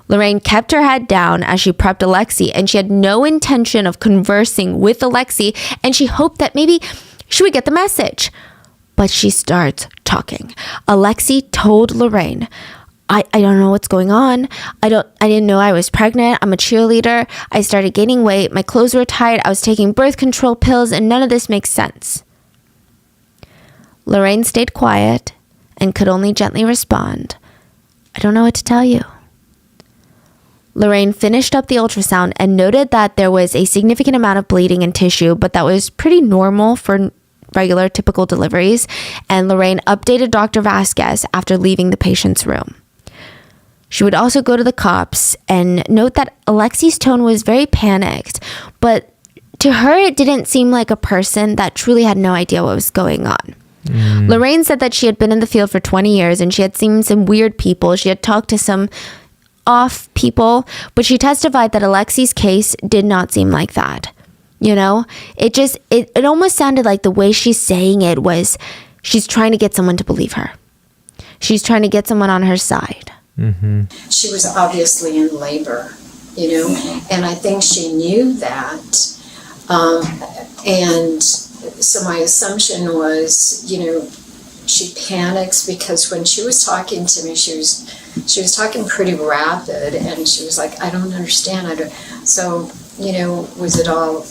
Lorraine kept her head down as she prepped Alexi, and she had no intention of conversing with Alexi, and she hoped that maybe she would get the message. But she starts talking. Alexi told Lorraine, I don't know what's going on. I didn't know I was pregnant. I'm a cheerleader. I started gaining weight. My clothes were tight. I was taking birth control pills, and none of this makes sense. Lorraine stayed quiet and could only gently respond, "I don't know what to tell you." Lorraine finished up the ultrasound and noted that there was a significant amount of bleeding and tissue, but that was pretty normal for regular typical deliveries, and Lorraine updated Dr. Vasquez after leaving the patient's room. She would also go to the cops and note that Alexi's tone was very panicked, but to her it didn't seem like a person that truly had no idea what was going on. Lorraine said that she had been in the field for 20 years and she had seen some weird people. She had talked to some off people, but she testified that Alexi's case did not seem like that. You know, it almost sounded like the way she's saying it was she's trying to get someone to believe her. She's trying to get someone on her side. She was obviously in labor, you know, and I think she knew that. And so my assumption was, you know, she panics because when she was talking to me, she was talking pretty rapid, and she was like, "I don't understand." So, you know, was it all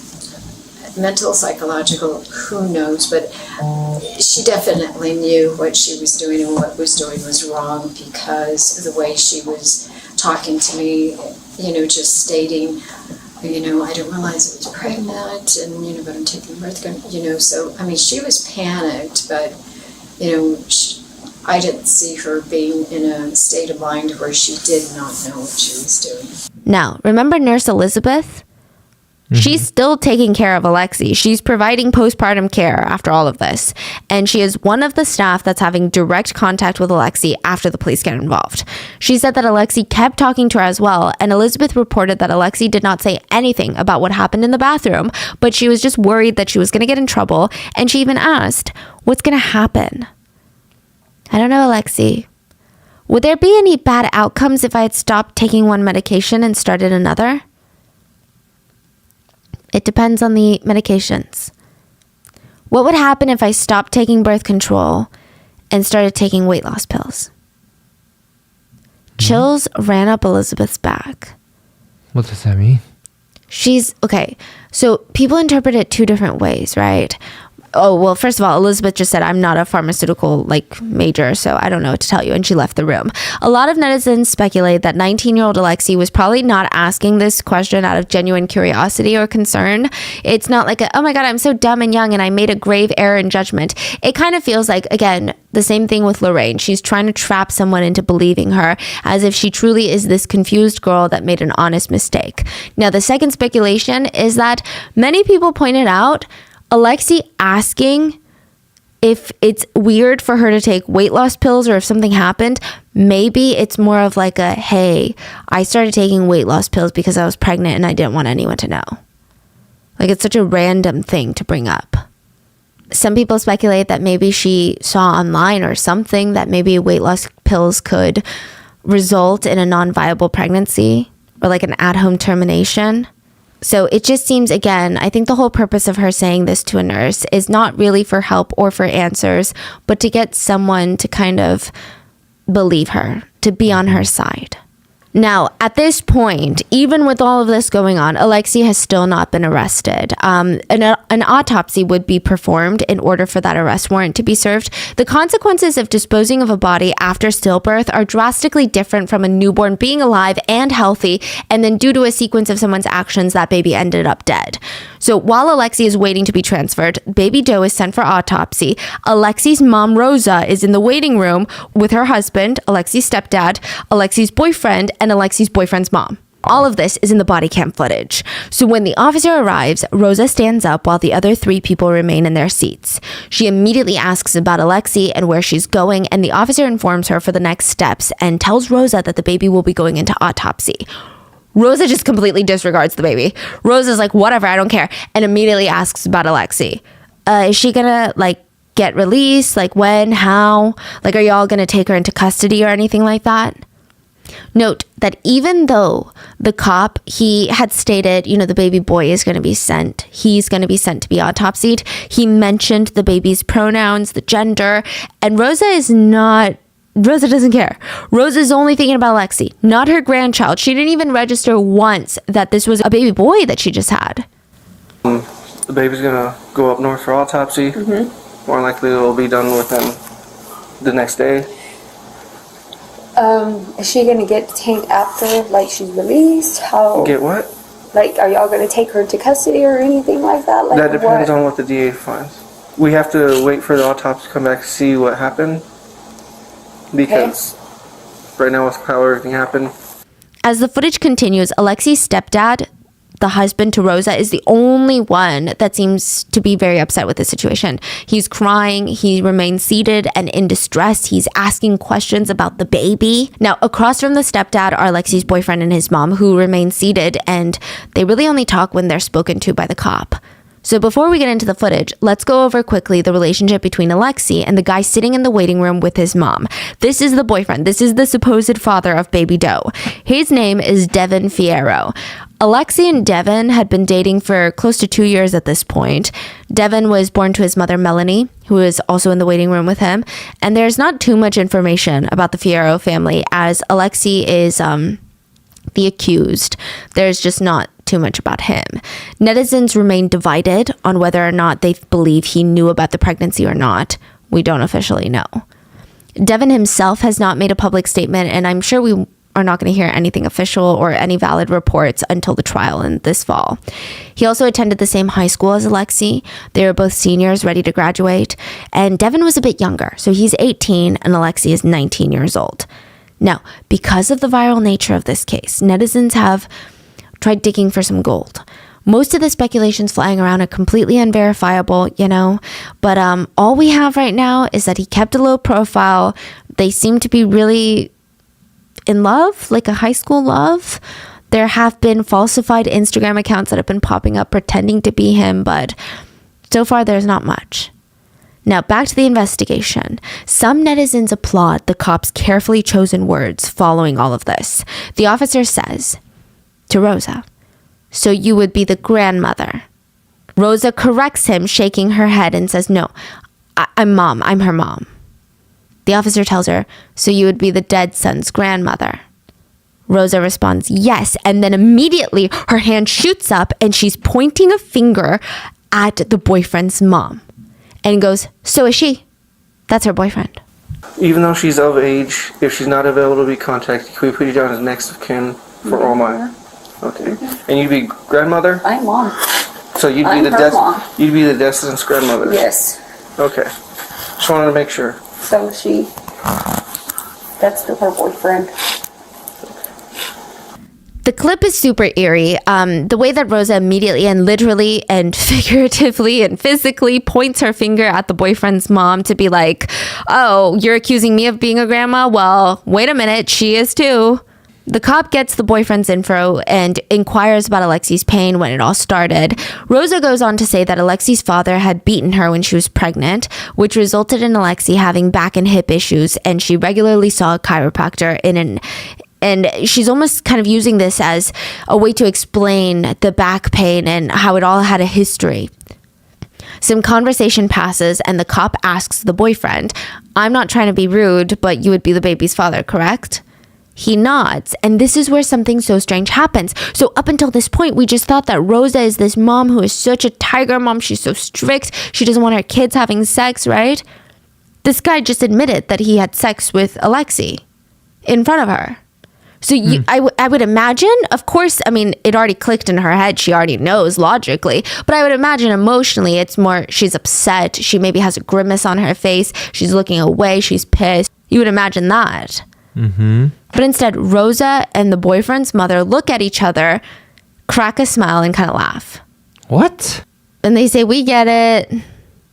mental, psychological? Who knows? But she definitely knew what she was doing, and what was doing was wrong because of the way she was talking to me, you know, just stating, you know, "I didn't realize I was pregnant, and, you know, but I'm taking the birth control," you know. So, I mean, she was panicked, but, you know, I didn't see her being in a state of mind where she did not know what she was doing. Now, remember Nurse Elizabeth? She's still taking care of Alexi. She's providing postpartum care after all of this. And she is one of the staff that's having direct contact with Alexi after the police get involved. She said that Alexi kept talking to her as well. And Elizabeth reported that Alexi did not say anything about what happened in the bathroom, but she was just worried that she was going to get in trouble. And she even asked, "What's going to happen?" "I don't know, Alexi. Would there be any bad outcomes if I had stopped taking one medication and started another?" "It depends on the medications." "What would happen if I stopped taking birth control and started taking weight loss pills?" Chills ran up Elizabeth's back. What does that mean? Okay, so people interpret it two different ways, right? Oh, well, first of all, Elizabeth just said, "I'm not a pharmaceutical major, so I don't know what to tell you." And she left the room. A lot of netizens speculate that 19-year-old Alexi was probably not asking this question out of genuine curiosity or concern. It's not like, "Oh my God, I'm so dumb and young and I made a grave error in judgment." It kind of feels like, again, the same thing with Lorraine. She's trying to trap someone into believing her as if she truly is this confused girl that made an honest mistake. Now, the second speculation is that many people pointed out Alexi asking if it's weird for her to take weight loss pills or if something happened, maybe it's more of like a, "Hey, I started taking weight loss pills because I was pregnant and I didn't want anyone to know." Like, it's such a random thing to bring up. Some people speculate that maybe she saw online or something that maybe weight loss pills could result in a non-viable pregnancy or like an at-home termination. So it just seems, again, I think the whole purpose of her saying this to a nurse is not really for help or for answers, but to get someone to kind of believe her, to be on her side. Now, at this point, even with all of this going on, Alexi has still not been arrested. An autopsy would be performed in order for that arrest warrant to be served. The consequences of disposing of a body after stillbirth are drastically different from a newborn being alive and healthy, and then due to a sequence of someone's actions, that baby ended up dead. So while Alexi is waiting to be transferred, baby Joe is sent for autopsy. Alexi's mom, Rosa, is in the waiting room with her husband, Alexi's stepdad, Alexi's boyfriend, and Alexi's boyfriend's mom. All of this is in the body cam footage. So when the officer arrives, Rosa stands up while the other three people remain in their seats. She immediately asks about Alexi and where she's going, and the officer informs her for the next steps and tells Rosa that the baby will be going into autopsy. Rosa just completely disregards the baby. Rosa's like, "Whatever, I don't care," and immediately asks about Alexi. Is she gonna get released? When? How? Are y'all gonna take her into custody or anything like that? Note that even though the cop, he had stated, the baby boy is going to be sent. He's going to be sent to be autopsied. He mentioned the baby's pronouns, the gender, and Rosa doesn't care. Rosa's only thinking about Alexi, not her grandchild. She didn't even register once that this was a baby boy that she just had. The baby's going to go up north for autopsy. More likely it will be done within the next day? Is she gonna get detained after, like, she's released? How? Get what? Like, are y'all gonna take her into custody or anything like that? Like, That depends on what the DA finds. We have to wait for the autopsy to come back to see what happened. Because right now with how everything happened. As the footage continues, Alexi's stepdad, the husband to Rosa, is the only one that seems to be very upset with the situation. He's crying. He remains seated and in distress. He's asking questions about the baby. Now, across from the stepdad are Alexi's boyfriend and his mom, who remain seated, and they really only talk when they're spoken to by the cop. So before we get into the footage, let's go over quickly the relationship between Alexi and the guy sitting in the waiting room with his mom. This is the boyfriend. This is the supposed father of baby Doe. His name is Devin Fierro. Alexi and Devin had been dating for close to 2 years at this point. Devin was born to his mother, Melanie, who is also in the waiting room with him. And there's not too much information about the Fierro family, as Alexi is the accused. There's just not too much about him. Netizens remain divided on whether or not they believe he knew about the pregnancy or not. We don't officially know. Devin himself has not made a public statement, and I'm sure we are not going to hear anything official or any valid reports until the trial in this fall. He also attended the same high school as Alexi. They were both seniors ready to graduate, and Devin was a bit younger, so he's 18 and Alexi is 19 years old. Now, because of the viral nature of this case, netizens have tried digging for some gold. Most of the speculations flying around are completely unverifiable, but all we have right now is that he kept a low profile. They seem to be really in love, like a high school love. There have been falsified Instagram accounts that have been popping up pretending to be him, but so far there's not much. Now, back to the investigation. Some netizens applaud the cops' carefully chosen words following all of this. The officer says to Rosa, "So you would be the grandmother." Rosa corrects him, shaking her head, and says, "No, I'm mom. I'm her mom." The officer tells her, "So you would be the dead son's grandmother." Rosa responds, "Yes," and then immediately her hand shoots up and she's pointing a finger at the boyfriend's mom and goes, "So is she. That's her boyfriend." Even though she's of age, if she's not available to be contacted, can we put you down as next of kin for all my... Okay. And you'd be grandmother? I'm mom. So you'd be I'm her mom. You'd be the destined grandmother? Yes. Okay. Just wanted to make sure. So that's her boyfriend. The clip is super eerie. The way that Rosa immediately and literally and figuratively and physically points her finger at the boyfriend's mom to be like, "Oh, you're accusing me of being a grandma? Well, wait a minute, she is too." The cop gets the boyfriend's info and inquires about Alexi's pain when it all started. Rosa goes on to say that Alexi's father had beaten her when she was pregnant, which resulted in Alexi having back and hip issues, and she regularly saw a chiropractor and she's almost kind of using this as a way to explain the back pain and how it all had a history. Some conversation passes and the cop asks the boyfriend, "I'm not trying to be rude, but you would be the baby's father, correct?" He nods, and this is where something so strange happens. So up until this point, we just thought that Rosa is this mom who is such a tiger mom. She's so strict. She doesn't want her kids having sex, right? This guy just admitted that he had sex with Alexi in front of her. So I would imagine, of course, I mean, it already clicked in her head. She already knows logically. But I would imagine emotionally, it's more she's upset. She maybe has a grimace on her face. She's looking away. She's pissed. You would imagine that. Mm-hmm. But instead, Rosa and the boyfriend's mother look at each other, crack a smile, and kind of laugh. What? And they say, "We get it.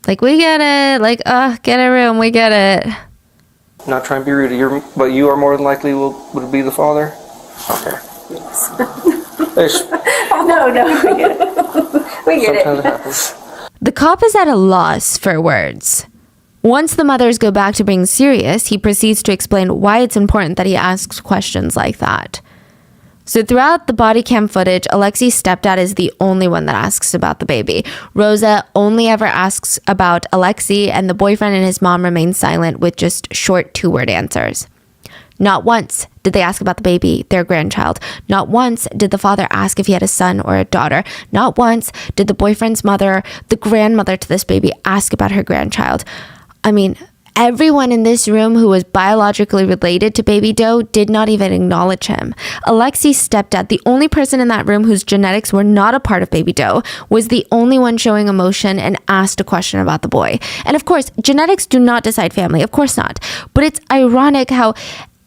Like, we get it. Like, get a room. We get it." Not trying to be rude, but you are more than likely would be the father? Okay. No, we get it. We get Sometimes it. It happens. The cop is at a loss for words. Once the mothers go back to being serious, he proceeds to explain why it's important that he asks questions like that. So throughout the body cam footage, Alexi's stepdad is the only one that asks about the baby. Rosa only ever asks about Alexi, and the boyfriend and his mom remain silent with just short 2-word answers. Not once did they ask about the baby, their grandchild. Not once did the father ask if he had a son or a daughter. Not once did the boyfriend's mother, the grandmother to this baby, ask about her grandchild. I mean, Everyone in this room who was biologically related to Baby Doe did not even acknowledge him. Alexi's stepdad, the only person in that room whose genetics were not a part of Baby Doe, was the only one showing emotion and asked a question about the boy. And of course, genetics do not decide family, of course not. But it's ironic how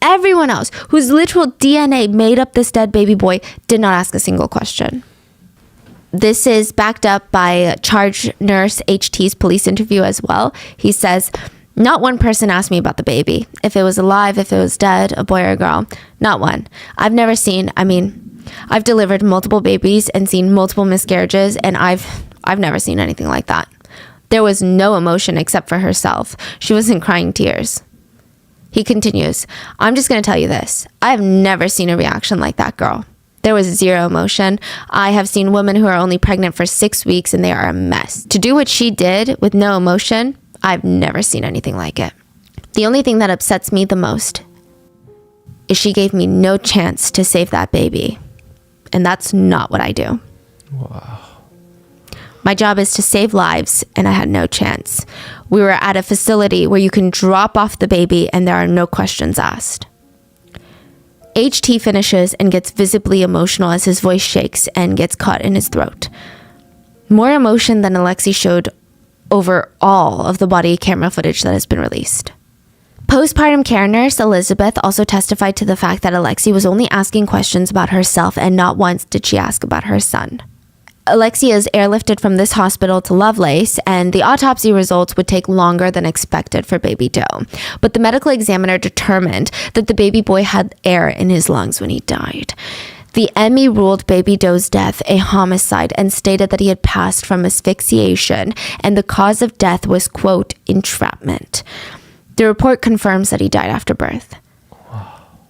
everyone else whose literal DNA made up this dead baby boy did not ask a single question. This is backed up by charge nurse HT's police interview as well. He says, "Not one person asked me about the baby. If it was alive, if it was dead, a boy or a girl. Not one. I've delivered multiple babies and seen multiple miscarriages, and I've never seen anything like that. There was no emotion except for herself. She wasn't crying tears." He continues, "I'm just going to tell you this. I have never seen a reaction like that girl. There was zero emotion. I have seen women who are only pregnant for 6 weeks and they are a mess. To do what she did with no emotion, I've never seen anything like it. The only thing that upsets me the most is she gave me no chance to save that baby. And that's not what I do. Wow. My job is to save lives, and I had no chance. We were at a facility where you can drop off the baby and there are no questions asked." HT finishes and gets visibly emotional as his voice shakes and gets caught in his throat. More emotion than Alexi showed over all of the body camera footage that has been released. Postpartum care nurse Elizabeth also testified to the fact that Alexi was only asking questions about herself and not once did she ask about her son. Alexi is airlifted from this hospital to Lovelace, and the autopsy results would take longer than expected for Baby Doe. But the medical examiner determined that the baby boy had air in his lungs when he died. The ME ruled Baby Doe's death a homicide and stated that he had passed from asphyxiation, and the cause of death was, quote, entrapment. The report confirms that he died after birth.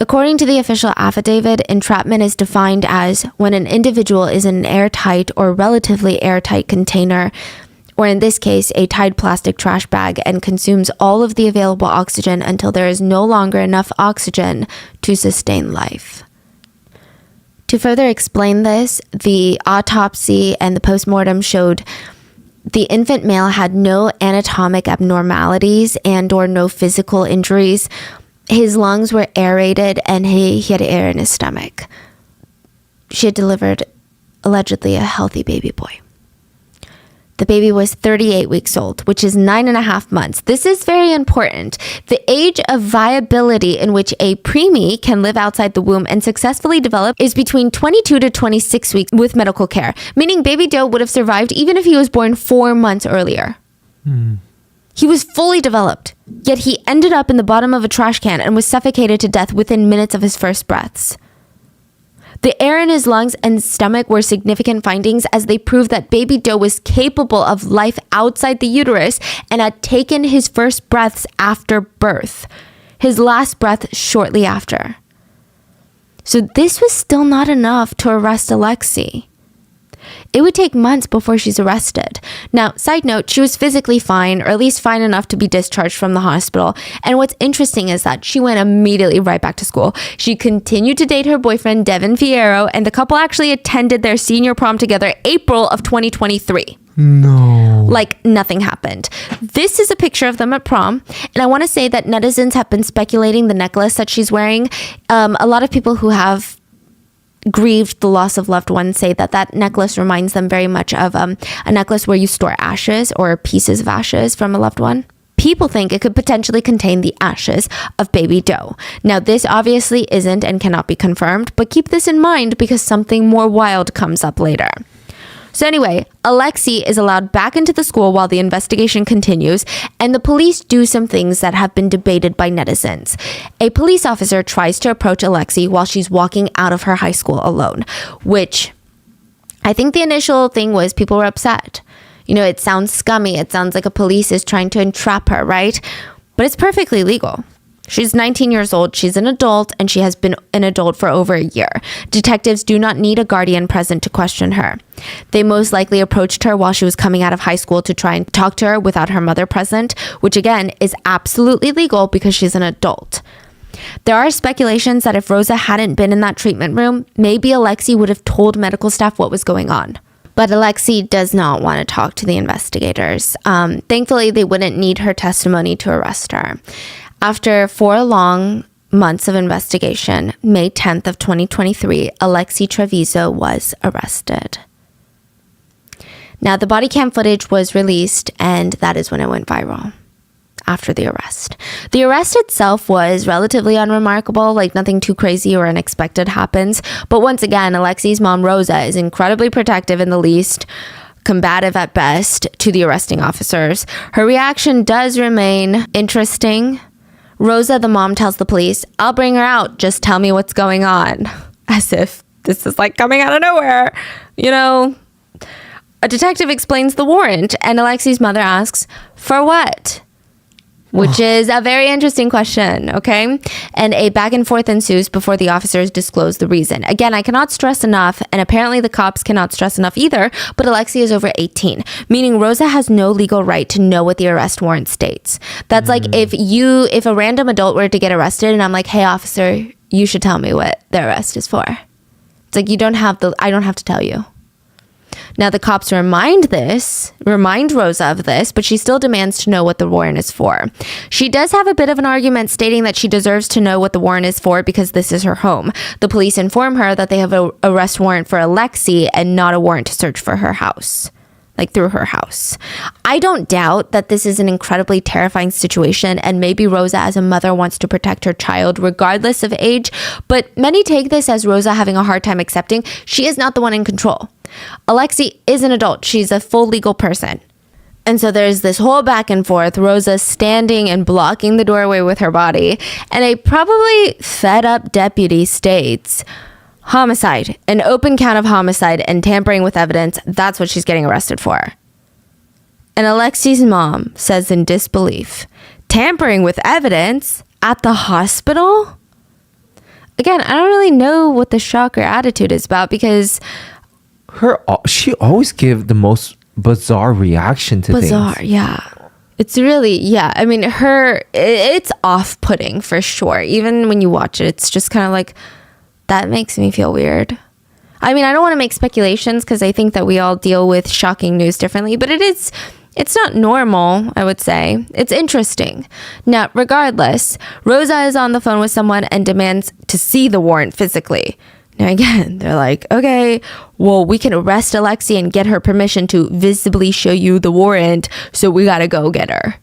According to the official affidavit, entrapment is defined as when an individual is in an airtight or relatively airtight container, or in this case, a tied plastic trash bag, and consumes all of the available oxygen until there is no longer enough oxygen to sustain life. To further explain this, the autopsy and the postmortem showed the infant male had no anatomic abnormalities and or no physical injuries. His lungs were aerated and he had air in his stomach. She had delivered allegedly a healthy baby boy. The baby was 38 weeks old, which is 9.5 months. This is very important. The age of viability in which a preemie can live outside the womb and successfully develop is between 22 to 26 weeks with medical care, meaning Baby Doe would have survived even if he was born 4 months earlier. He was fully developed, yet he ended up in the bottom of a trash can and was suffocated to death within minutes of his first breaths. The air in his lungs and stomach were significant findings as they proved that Baby Doe was capable of life outside the uterus and had taken his first breaths after birth, his last breath shortly after. So this was still not enough to arrest Alexi. It would take months before she's arrested. Now, side note, she was physically fine, or at least fine enough to be discharged from the hospital. And what's interesting is that she went immediately right back to school. She continued to date her boyfriend, Devin Fierro, and the couple actually attended their senior prom together April of 2023. No. Like nothing happened. This is a picture of them at prom. And I want to say that netizens have been speculating the necklace that she's wearing. A lot of people who have grieved the loss of loved ones say that that necklace reminds them very much of a necklace where you store ashes or pieces of ashes from a loved one. People think it could potentially contain the ashes of Baby Doe. Now, this obviously isn't and cannot be confirmed, but keep this in mind because something more wild comes up later. So anyway, Alexi is allowed back into the school while the investigation continues, and the police do some things that have been debated by netizens. A police officer tries to approach Alexi while she's walking out of her high school alone, which I think the initial thing was people were upset. You know, it sounds scummy. It sounds like a police is trying to entrap her, right? But it's perfectly legal. She's 19 years old, she's an adult, and she has been an adult for over a year. Detectives do not need a guardian present to question her. They most likely approached her while she was coming out of high school to try and talk to her without her mother present, which again is absolutely legal because she's an adult. There are speculations that if Rosa hadn't been in that treatment room, maybe Alexi would have told medical staff what was going on. But Alexi does not want to talk to the investigators. Thankfully, they wouldn't need her testimony to arrest her. After 4 long months of investigation, May 10th of 2023, Alexi Trevizo was arrested. Now, the body cam footage was released, and that is when it went viral. After the arrest. The arrest itself was relatively unremarkable, like nothing too crazy or unexpected happens. But once again, Alexi's mom, Rosa, is incredibly protective in the least, combative at best to the arresting officers. Her reaction does remain interesting. Rosa, the mom, tells the police, "I'll bring her out. Just tell me what's going on." As if this is like coming out of nowhere. You know, a detective explains the warrant, and Alexi's mother asks, "For what?" Which is a very interesting question, okay? And a back and forth ensues before the officers disclose the reason. Again, I cannot stress enough, and apparently the cops cannot stress enough either, but Alexi is over 18, meaning Rosa has no legal right to know what the arrest warrant states. That's like if a random adult were to get arrested and I'm like, "Hey officer, you should tell me what the arrest is for." It's like I don't have to tell you. Now, the cops remind Rosa of this, but she still demands to know what the warrant is for. She does have a bit of an argument stating that she deserves to know what the warrant is for because this is her home. The police inform her that they have an arrest warrant for Alexi and not a warrant to search for her house, like through her house. I don't doubt that this is an incredibly terrifying situation, and maybe Rosa as a mother wants to protect her child regardless of age, but many take this as Rosa having a hard time accepting she is not the one in control. Alexi is an adult. She's a full legal person. And so there's this whole back and forth, Rosa standing and blocking the doorway with her body, and a probably fed up deputy states, "Homicide, an open count of homicide and tampering with evidence, that's what she's getting arrested for." And Alexi's mom says in disbelief, "Tampering with evidence at the hospital?" Again, I don't really know what the shock or attitude is about because she always give the most bizarre reaction to things. Bizarre, yeah. It's really, yeah. I mean, it's off-putting for sure. Even when you watch it, it's just kind of like, that makes me feel weird. I mean, I don't want to make speculations because I think that we all deal with shocking news differently, but it's not normal, I would say. It's interesting. Now, regardless, Rosa is on the phone with someone and demands to see the warrant physically. Now, again, they're like, "Okay, well, we can arrest Alexi and get her permission to visibly show you the warrant, so we gotta go get her."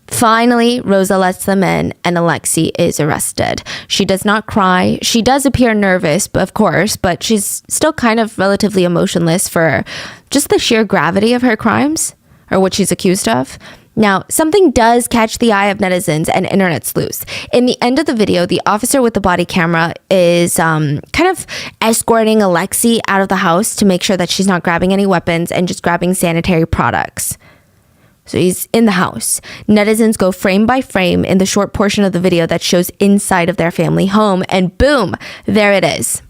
Finally, Rosa lets them in, and Alexi is arrested. She does not cry. She does appear nervous, of course, but she's still kind of relatively emotionless for just the sheer gravity of her crimes, or what she's accused of. Now, something does catch the eye of netizens and internet sleuths. In the end of the video, the officer with the body camera is kind of escorting Alexi out of the house to make sure that she's not grabbing any weapons and just grabbing sanitary products. So he's in the house. Netizens go frame by frame in the short portion of the video that shows inside of their family home, and boom, there it is.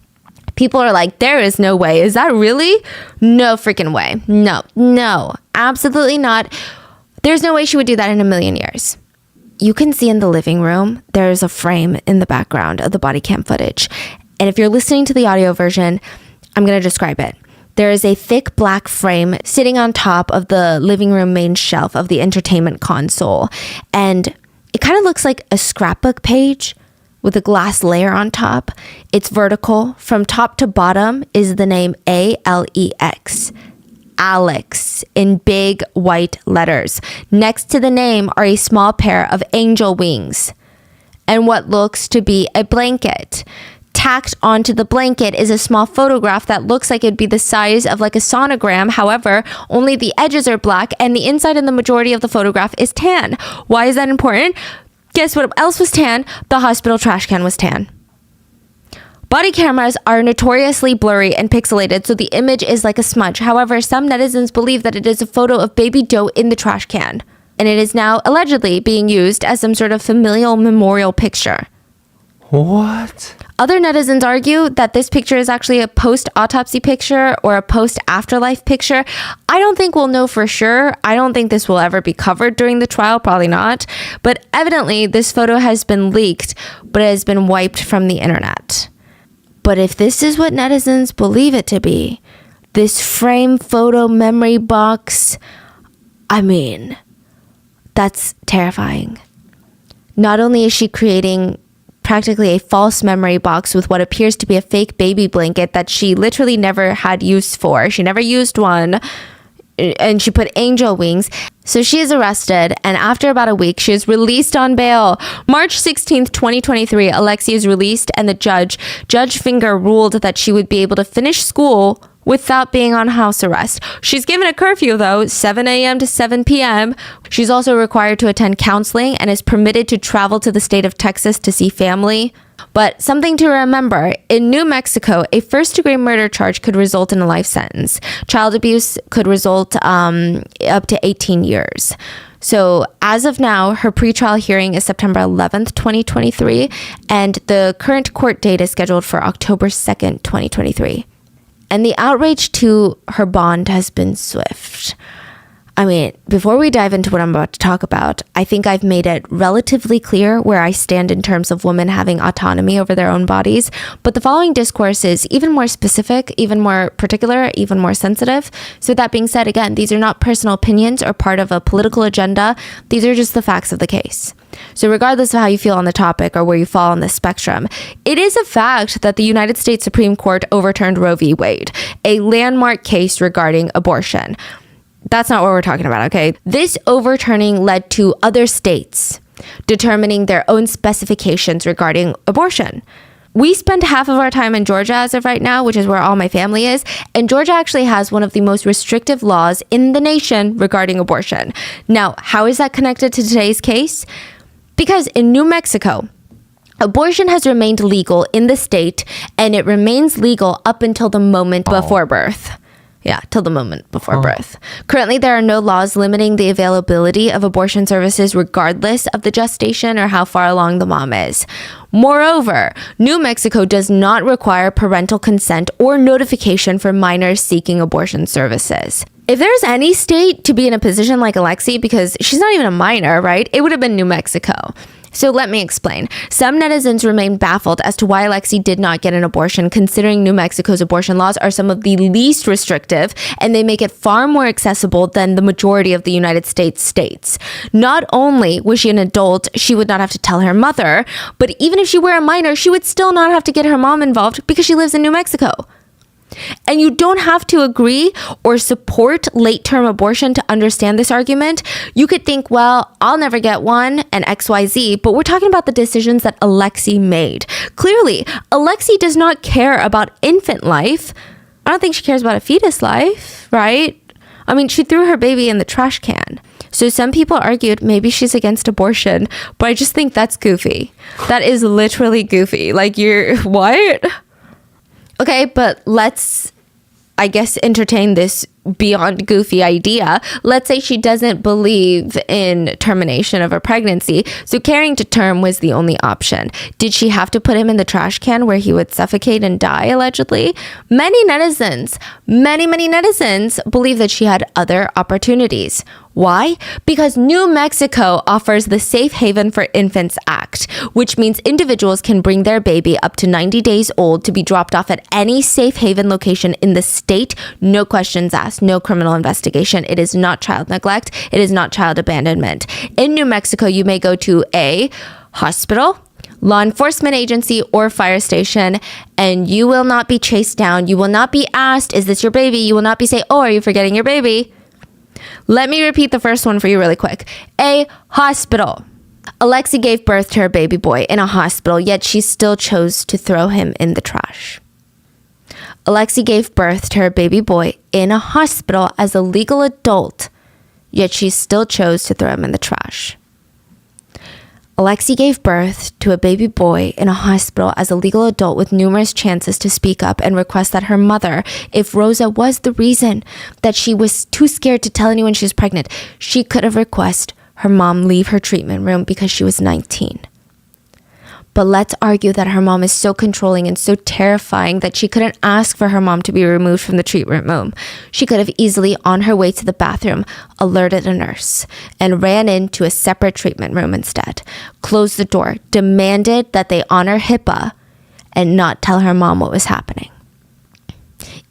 People are like, "There is no way. Is that really? No freaking way. No, absolutely not. There's no way she would do that in a million years." You can see in the living room, there's a frame in the background of the body cam footage. And if you're listening to the audio version, I'm going to describe it. There is a thick black frame sitting on top of the living room main shelf of the entertainment console. And it kind of looks like a scrapbook page with a glass layer on top. It's vertical. From top to bottom is the name ALEX. Alex in big white letters. Next to the name are a small pair of angel wings and what looks to be a blanket. Tacked onto the blanket is a small photograph that looks like it'd be the size of like a sonogram. However, only the edges are black and the inside in the majority of the photograph is tan. Why is that important? Guess what else was tan? The hospital trash can was tan. Body cameras are notoriously blurry and pixelated, so the image is like a smudge. However, some netizens believe that it is a photo of baby doe in the trash can, and it is now allegedly being used as some sort of familial memorial picture. What? Other netizens argue that this picture is actually a post-autopsy picture or a post-afterlife picture. I don't think we'll know for sure. I don't think this will ever be covered during the trial, probably not. But evidently, this photo has been leaked, but it has been wiped from the internet. But if this is what netizens believe it to be, this frame photo memory box. I mean, that's terrifying. Not only is she creating practically a false memory box with what appears to be a fake baby blanket that she literally never had use for. She never used one, and she put angel wings. So she is arrested, and after about a week, she is released on bail. March 16th, 2023, Alexi is released, and the Judge Finger, ruled that she would be able to finish school without being on house arrest. She's given a curfew though, 7 a.m. to 7 p.m. She's also required to attend counseling and is permitted to travel to the state of Texas to see family. But something to remember, in New Mexico, a first-degree murder charge could result in a life sentence. Child abuse could result up to 18 years. So as of now, her pretrial hearing is September 11th, 2023, and the current court date is scheduled for October 2nd, 2023. And the outrage to her bond has been swift. I mean, before we dive into what I'm about to talk about, I think I've made it relatively clear where I stand in terms of women having autonomy over their own bodies. But the following discourse is even more specific, even more particular, even more sensitive. So that being said, again, these are not personal opinions or part of a political agenda. These are just the facts of the case. So regardless of how you feel on the topic or where you fall on the spectrum, it is a fact that the United States Supreme Court overturned Roe v. Wade, a landmark case regarding abortion. That's not what we're talking about, okay? This overturning led to other states determining their own specifications regarding abortion. We spend half of our time in Georgia as of right now, which is where all my family is, and Georgia actually has one of the most restrictive laws in the nation regarding abortion. Now, how is that connected to today's case? Because in New Mexico, abortion has remained legal in the state, and it remains legal up until the moment before birth. Yeah, till the moment before birth. Currently, there are no laws limiting the availability of abortion services regardless of the gestation or how far along the mom is. Moreover, New Mexico does not require parental consent or notification for minors seeking abortion services. If there's any state to be in a position like Alexi, because she's not even a minor, right? It would have been New Mexico. So let me explain. Some netizens remain baffled as to why Alexi did not get an abortion, considering New Mexico's abortion laws are some of the least restrictive, and they make it far more accessible than the majority of the United States states. Not only was she an adult, she would not have to tell her mother, but even if she were a minor, she would still not have to get her mom involved because she lives in New Mexico. And you don't have to agree or support late-term abortion to understand this argument. You could think, well, I'll never get one and XYZ, but we're talking about the decisions that Alexi made. Clearly, Alexi does not care about infant life. I don't think she cares about a fetus life, right? I mean, she threw her baby in the trash can. So some people argued maybe she's against abortion, but I just think that's goofy. That is literally goofy. Like, you're, what? Okay, but let's, I guess, entertain this beyond goofy idea. Let's say she doesn't believe in termination of a pregnancy, so carrying to term was the only option. Did she have to put him in the trash can where he would suffocate and die, allegedly? Many netizens believe that she had other opportunities. Why? Because New Mexico offers the Safe Haven for Infants Act, which means individuals can bring their baby up to 90 days old to be dropped off at any safe haven location in the state, no questions asked, no criminal investigation. It is not child neglect. It is not child abandonment. In New Mexico, you may go to a hospital, law enforcement agency, or fire station, and you will not be chased down. You will not be asked, is this your baby? You will not be saying, oh, are you forgetting your baby? Let me repeat the first one for you really quick. A hospital. Alexi gave birth to her baby boy in a hospital, yet she still chose to throw him in the trash. Alexi gave birth to her baby boy in a hospital as a legal adult, yet she still chose to throw him in the trash. Alexi gave birth to a baby boy in a hospital as a legal adult with numerous chances to speak up and request that her mother, if Rosa was the reason that she was too scared to tell anyone she was pregnant, she could have requested her mom leave her treatment room because she was 19. But let's argue that her mom is so controlling and so terrifying that she couldn't ask for her mom to be removed from the treatment room. She could have easily, on her way to the bathroom, alerted a nurse and ran into a separate treatment room instead, closed the door, demanded that they honor HIPAA, and not tell her mom what was happening.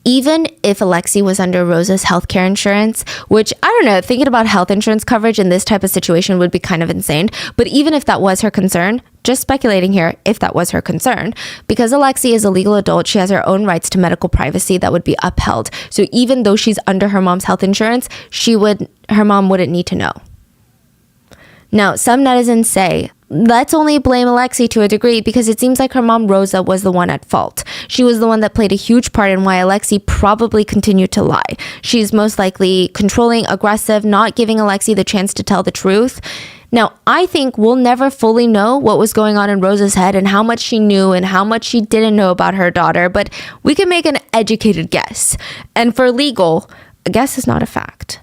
Even if Alexi was under Rosa's healthcare insurance, which I don't know, thinking about health insurance coverage in this type of situation would be kind of insane. But even if that was her concern, just speculating here, if that was her concern, because Alexi is a legal adult, she has her own rights to medical privacy that would be upheld. So even though she's under her mom's health insurance, her mom wouldn't need to know. Now, some netizens say, let's only blame Alexi to a degree because it seems like her mom Rosa was the one at fault. She was the one that played a huge part in why Alexi probably continued to lie. She's most likely controlling, aggressive, not giving Alexi the chance to tell the truth. Now, I think we'll never fully know what was going on in Rosa's head and how much she knew and how much she didn't know about her daughter, but we can make an educated guess. And for legal, a guess is not a fact.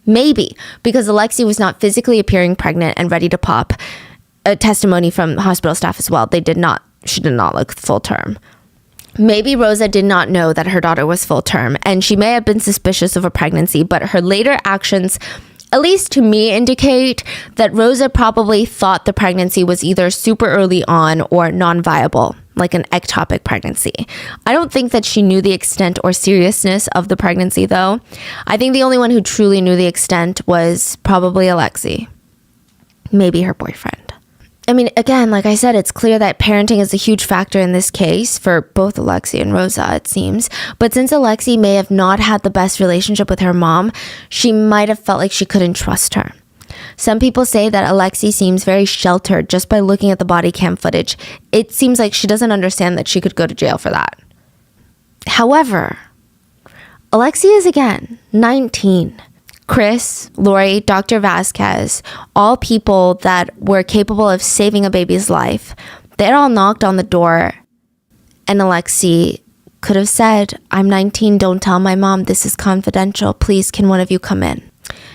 Maybe because Alexi was not physically appearing pregnant and ready to pop. A testimony from hospital staff as well. She did not look full term. Maybe Rosa did not know that her daughter was full term, and she may have been suspicious of a pregnancy, but her later actions, at least to me, indicate that Rosa probably thought the pregnancy was either super early on or non-viable, like an ectopic pregnancy. I don't think that she knew the extent or seriousness of the pregnancy, though. I think the only one who truly knew the extent was probably Alexi. Maybe her boyfriend. I mean, again, like I said, it's clear that parenting is a huge factor in this case for both Alexi and Rosa, it seems. But since Alexi may have not had the best relationship with her mom, she might have felt like she couldn't trust her. Some people say that Alexi seems very sheltered just by looking at the body cam footage. It seems like she doesn't understand that she could go to jail for that. However, Alexi is again 19. Chris, Lori, Dr. Vasquez, all people that were capable of saving a baby's life, they all knocked on the door, and Alexi could have said, I'm 19, don't tell my mom, this is confidential, please can one of you come in?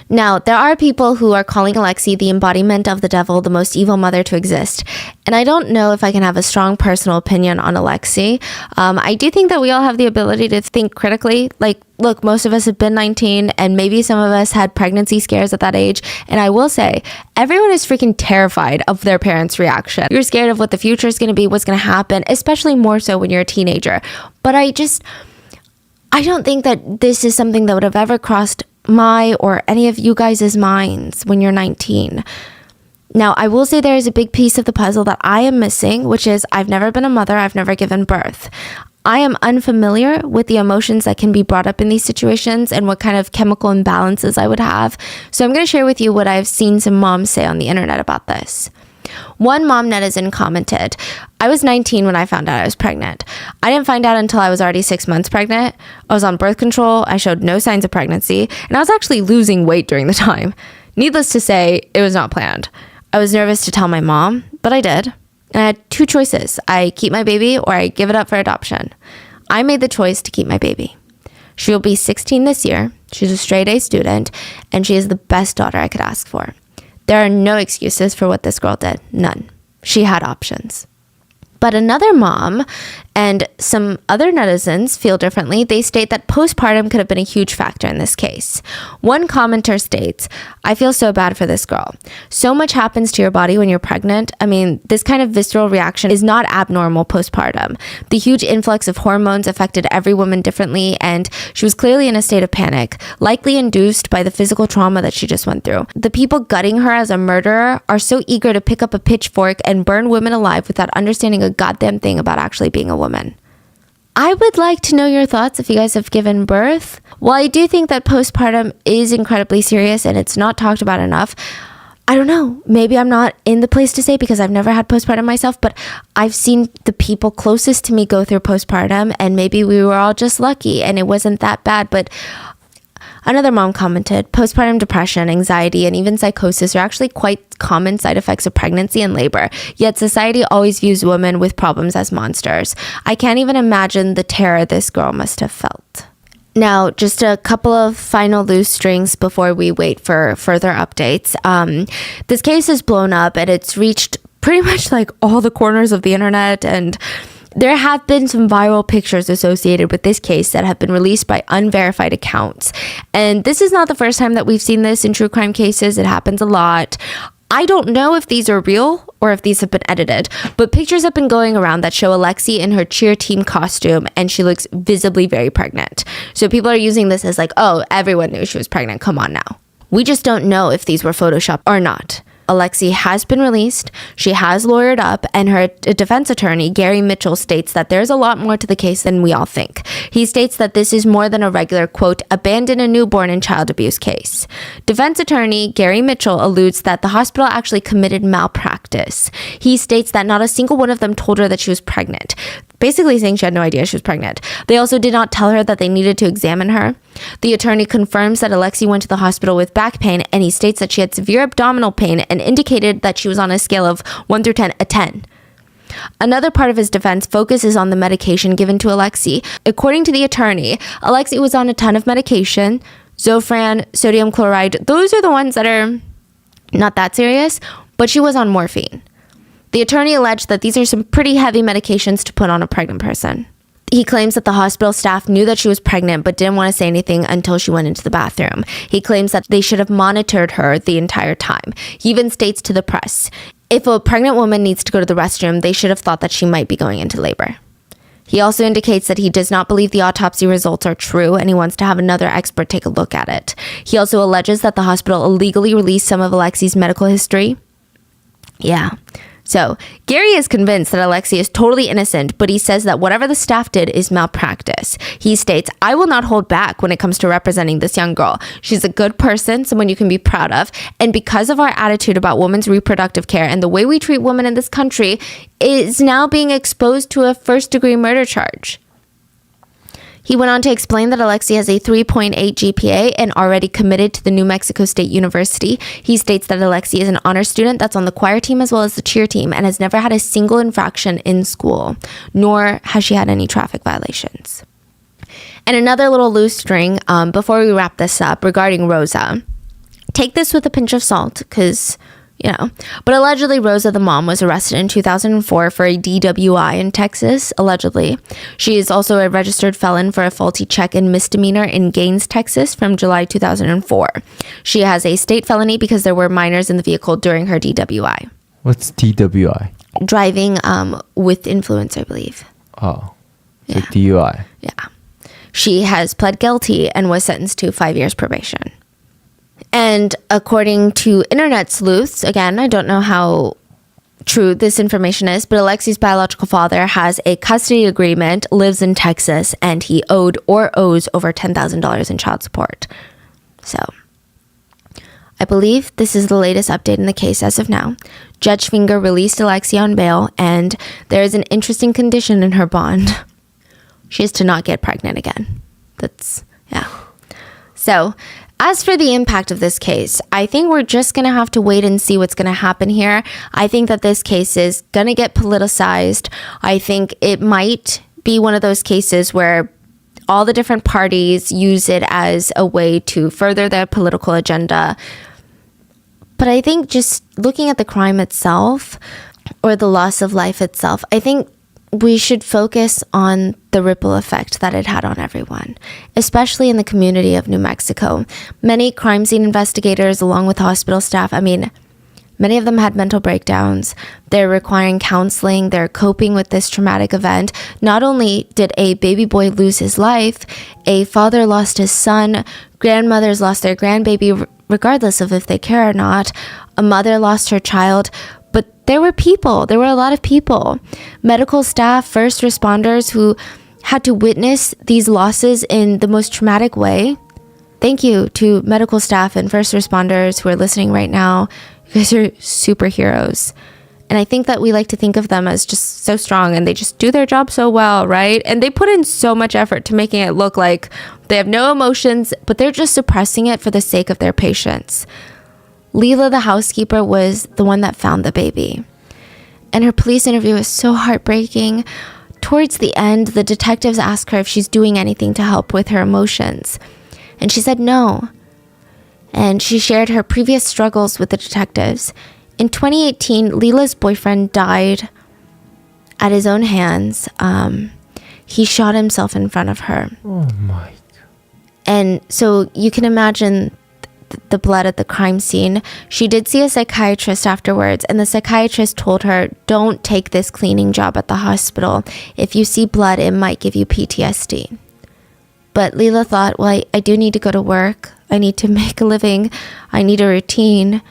Now, there are people who are calling Alexi the embodiment of the devil, the most evil mother to exist. And I don't know if I can have a strong personal opinion on Alexi. I do think that we all have the ability to think critically. Like, look, most of us have been 19 and maybe some of us had pregnancy scares at that age. And I will say, everyone is freaking terrified of their parents' reaction. You're scared of what the future is going to be, what's going to happen, especially more so when you're a teenager. But I don't think that this is something that would have ever crossed my or any of you guys' minds when you're 19. Now, I will say there is a big piece of the puzzle that I am missing, which is I've never been a mother, I've never given birth. I am unfamiliar with the emotions that can be brought up in these situations and what kind of chemical imbalances I would have. So I'm going to share with you what I've seen some moms say on the internet about this. One mom netizen commented, I was 19 when I found out I was pregnant. I didn't find out until I was already 6 months pregnant. I was on birth control. I showed no signs of pregnancy, and I was actually losing weight during the time. Needless to say, it was not planned. I was nervous to tell my mom, but I did. And I had two choices. I keep my baby or I give it up for adoption. I made the choice to keep my baby. She will be 16 this year. She's a straight A student, and she is the best daughter I could ask for. There are no excuses for what this girl did. None. She had options. But another mom and some other netizens feel differently. They state that postpartum could have been a huge factor in this case. One commenter states, I feel so bad for this girl. So much happens to your body when you're pregnant. I mean, this kind of visceral reaction is not abnormal postpartum. The huge influx of hormones affected every woman differently, and she was clearly in a state of panic, likely induced by the physical trauma that she just went through. The people gutting her as a murderer are so eager to pick up a pitchfork and burn women alive without understanding a goddamn thing about actually being a woman. I would like to know your thoughts if you guys have given birth. While I do think that postpartum is incredibly serious and it's not talked about enough, I don't know. Maybe I'm not in the place to say because I've never had postpartum myself, but I've seen the people closest to me go through postpartum, and maybe we were all just lucky and it wasn't that bad. But another mom commented, postpartum depression, anxiety, and even psychosis are actually quite common side effects of pregnancy and labor. Yet society always views women with problems as monsters. I can't even imagine the terror this girl must have felt. Now, just a couple of final loose strings before we wait for further updates. This case is blown up and it's reached pretty much like all the corners of the internet, and there have been some viral pictures associated with this case that have been released by unverified accounts. And this is not the first time that we've seen this in true crime cases. It happens a lot. I don't know if these are real or if these have been edited, but pictures have been going around that show Alexi in her cheer team costume, and she looks visibly very pregnant. So people are using this as like, oh, everyone knew she was pregnant. Come on now. We just don't know if these were Photoshopped or not. Alexi has been released. She has lawyered up, and her defense attorney, Gary Mitchell, states that there's a lot more to the case than we all think. He states that this is more than a regular, quote, abandon a newborn and child abuse case. Defense attorney Gary Mitchell alludes that the hospital actually committed malpractice. He states that not a single one of them told her that she was pregnant, basically saying she had no idea she was pregnant. They also did not tell her that they needed to examine her. The attorney confirms that Alexi went to the hospital with back pain, and he states that she had severe abdominal pain and indicated that she was on a scale of 1 through 10, a 10. Another part of his defense focuses on the medication given to Alexi. According to the attorney, Alexi was on a ton of medication, Zofran, sodium chloride. Those are the ones that are not that serious, but she was on morphine. The attorney alleged that these are some pretty heavy medications to put on a pregnant person. He claims that the hospital staff knew that she was pregnant but didn't want to say anything until she went into the bathroom. He claims that they should have monitored her the entire time. He even states to the press, if a pregnant woman needs to go to the restroom, they should have thought that she might be going into labor. He also indicates that he does not believe the autopsy results are true, and he wants to have another expert take a look at it. He also alleges that the hospital illegally released some of Alexi's medical history. Yeah. So, Gary is convinced that Alexi is totally innocent, but he says that whatever the staff did is malpractice. He states, I will not hold back when it comes to representing this young girl. She's a good person, someone you can be proud of, and because of our attitude about women's reproductive care and the way we treat women in this country, is now being exposed to a first-degree murder charge. He went on to explain that Alexi has a 3.8 GPA and already committed to the New Mexico State University. He states that Alexi is an honor student that's on the choir team as well as the cheer team and has never had a single infraction in school, nor has she had any traffic violations. And another little loose string before we wrap this up regarding Rosa. Take this with a pinch of salt because, you know, but allegedly Rosa, the mom, was arrested in 2004 for a DWI in Texas, allegedly. She is also a registered felon for a faulty check and misdemeanor in Gaines, Texas from July 2004. She has a state felony because there were minors in the vehicle during her DWI. What's DWI? Driving with influence, I believe. Oh, Yeah. like DUI. Yeah. She has pled guilty and was sentenced to 5 years probation. And according to internet sleuths, again, I don't know how true this information is, but Alexi's biological father has a custody agreement, lives in Texas, and he owed or owes over $10,000 in child support. So, I believe this is the latest update in the case as of now. Judge Finger released Alexi on bail, and there is an interesting condition in her bond. She is to not get pregnant again. Yeah. So, as for the impact of this case, I think we're just going to have to wait and see what's going to happen here. I think that this case is going to get politicized. I think it might be one of those cases where all the different parties use it as a way to further their political agenda. But I think just looking at the crime itself or the loss of life itself, I think we should focus on the ripple effect that it had on everyone, especially in the community of New Mexico. Many crime scene investigators, along with hospital staff, many of them had mental breakdowns. They're requiring counseling. They're coping with this traumatic event. Not only did a baby boy lose his life, a father lost his son, grandmothers lost their grandbaby, regardless of if they care or not. A mother lost her child. But there were a lot of people, medical staff, first responders who had to witness these losses in the most traumatic way. Thank you to medical staff and first responders who are listening right now. You guys are superheroes. And I think that we like to think of them as just so strong and they just do their job so well, right? And they put in so much effort to making it look like they have no emotions, but they're just suppressing it for the sake of their patients. Leela, the housekeeper, was the one that found the baby. And her police interview was so heartbreaking. Towards the end, the detectives asked her if she's doing anything to help with her emotions. And she said no. And she shared her previous struggles with the detectives. In 2018, Leela's boyfriend died at his own hands. He shot himself in front of her. Oh my. And so you can imagine the blood at the crime scene, she did see a psychiatrist afterwards, and the psychiatrist told her, don't take this cleaning job at the hospital. If you see blood, it might give you PTSD. But Leela thought, well, I do need to go to work. I need to make a living. I need a routine.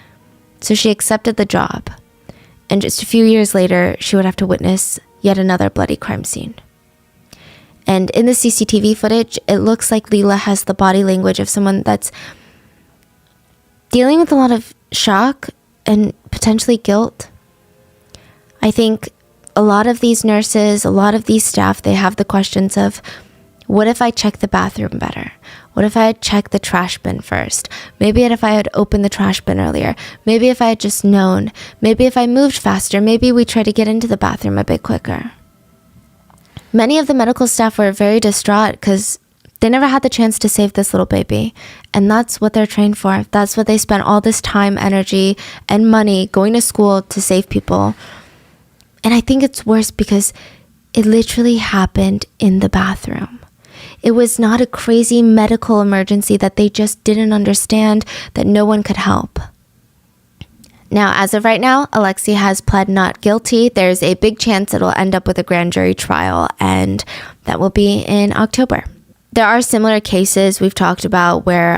So she accepted the job. And just a few years later, she would have to witness yet another bloody crime scene. And in the CCTV footage, it looks like Leela has the body language of someone that's dealing with a lot of shock and potentially guilt. I think a lot of these nurses, a lot of these staff, they have the questions of, what if I check the bathroom better? What if I had checked the trash bin first? Maybe if I had opened the trash bin earlier. Maybe if I had just known. Maybe if I moved faster. Maybe we tried to get into the bathroom a bit quicker. Many of the medical staff were very distraught because they never had the chance to save this little baby. And that's what they're trained for. That's what they spent all this time, energy, and money going to school to save people. And I think it's worse because it literally happened in the bathroom. It was not a crazy medical emergency that they just didn't understand, that no one could help. Now, as of right now, Alexi has pled not guilty. There's a big chance it'll end up with a grand jury trial, and that will be in October. There are similar cases we've talked about where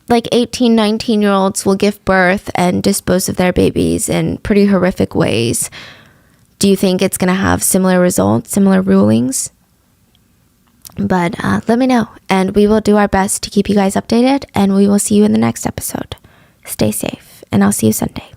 like 18, 19-year-olds will give birth and dispose of their babies in pretty horrific ways. Do you think it's going to have similar results, similar rulings? But let me know, and we will do our best to keep you guys updated, and we will see you in the next episode. Stay safe, and I'll see you Sunday.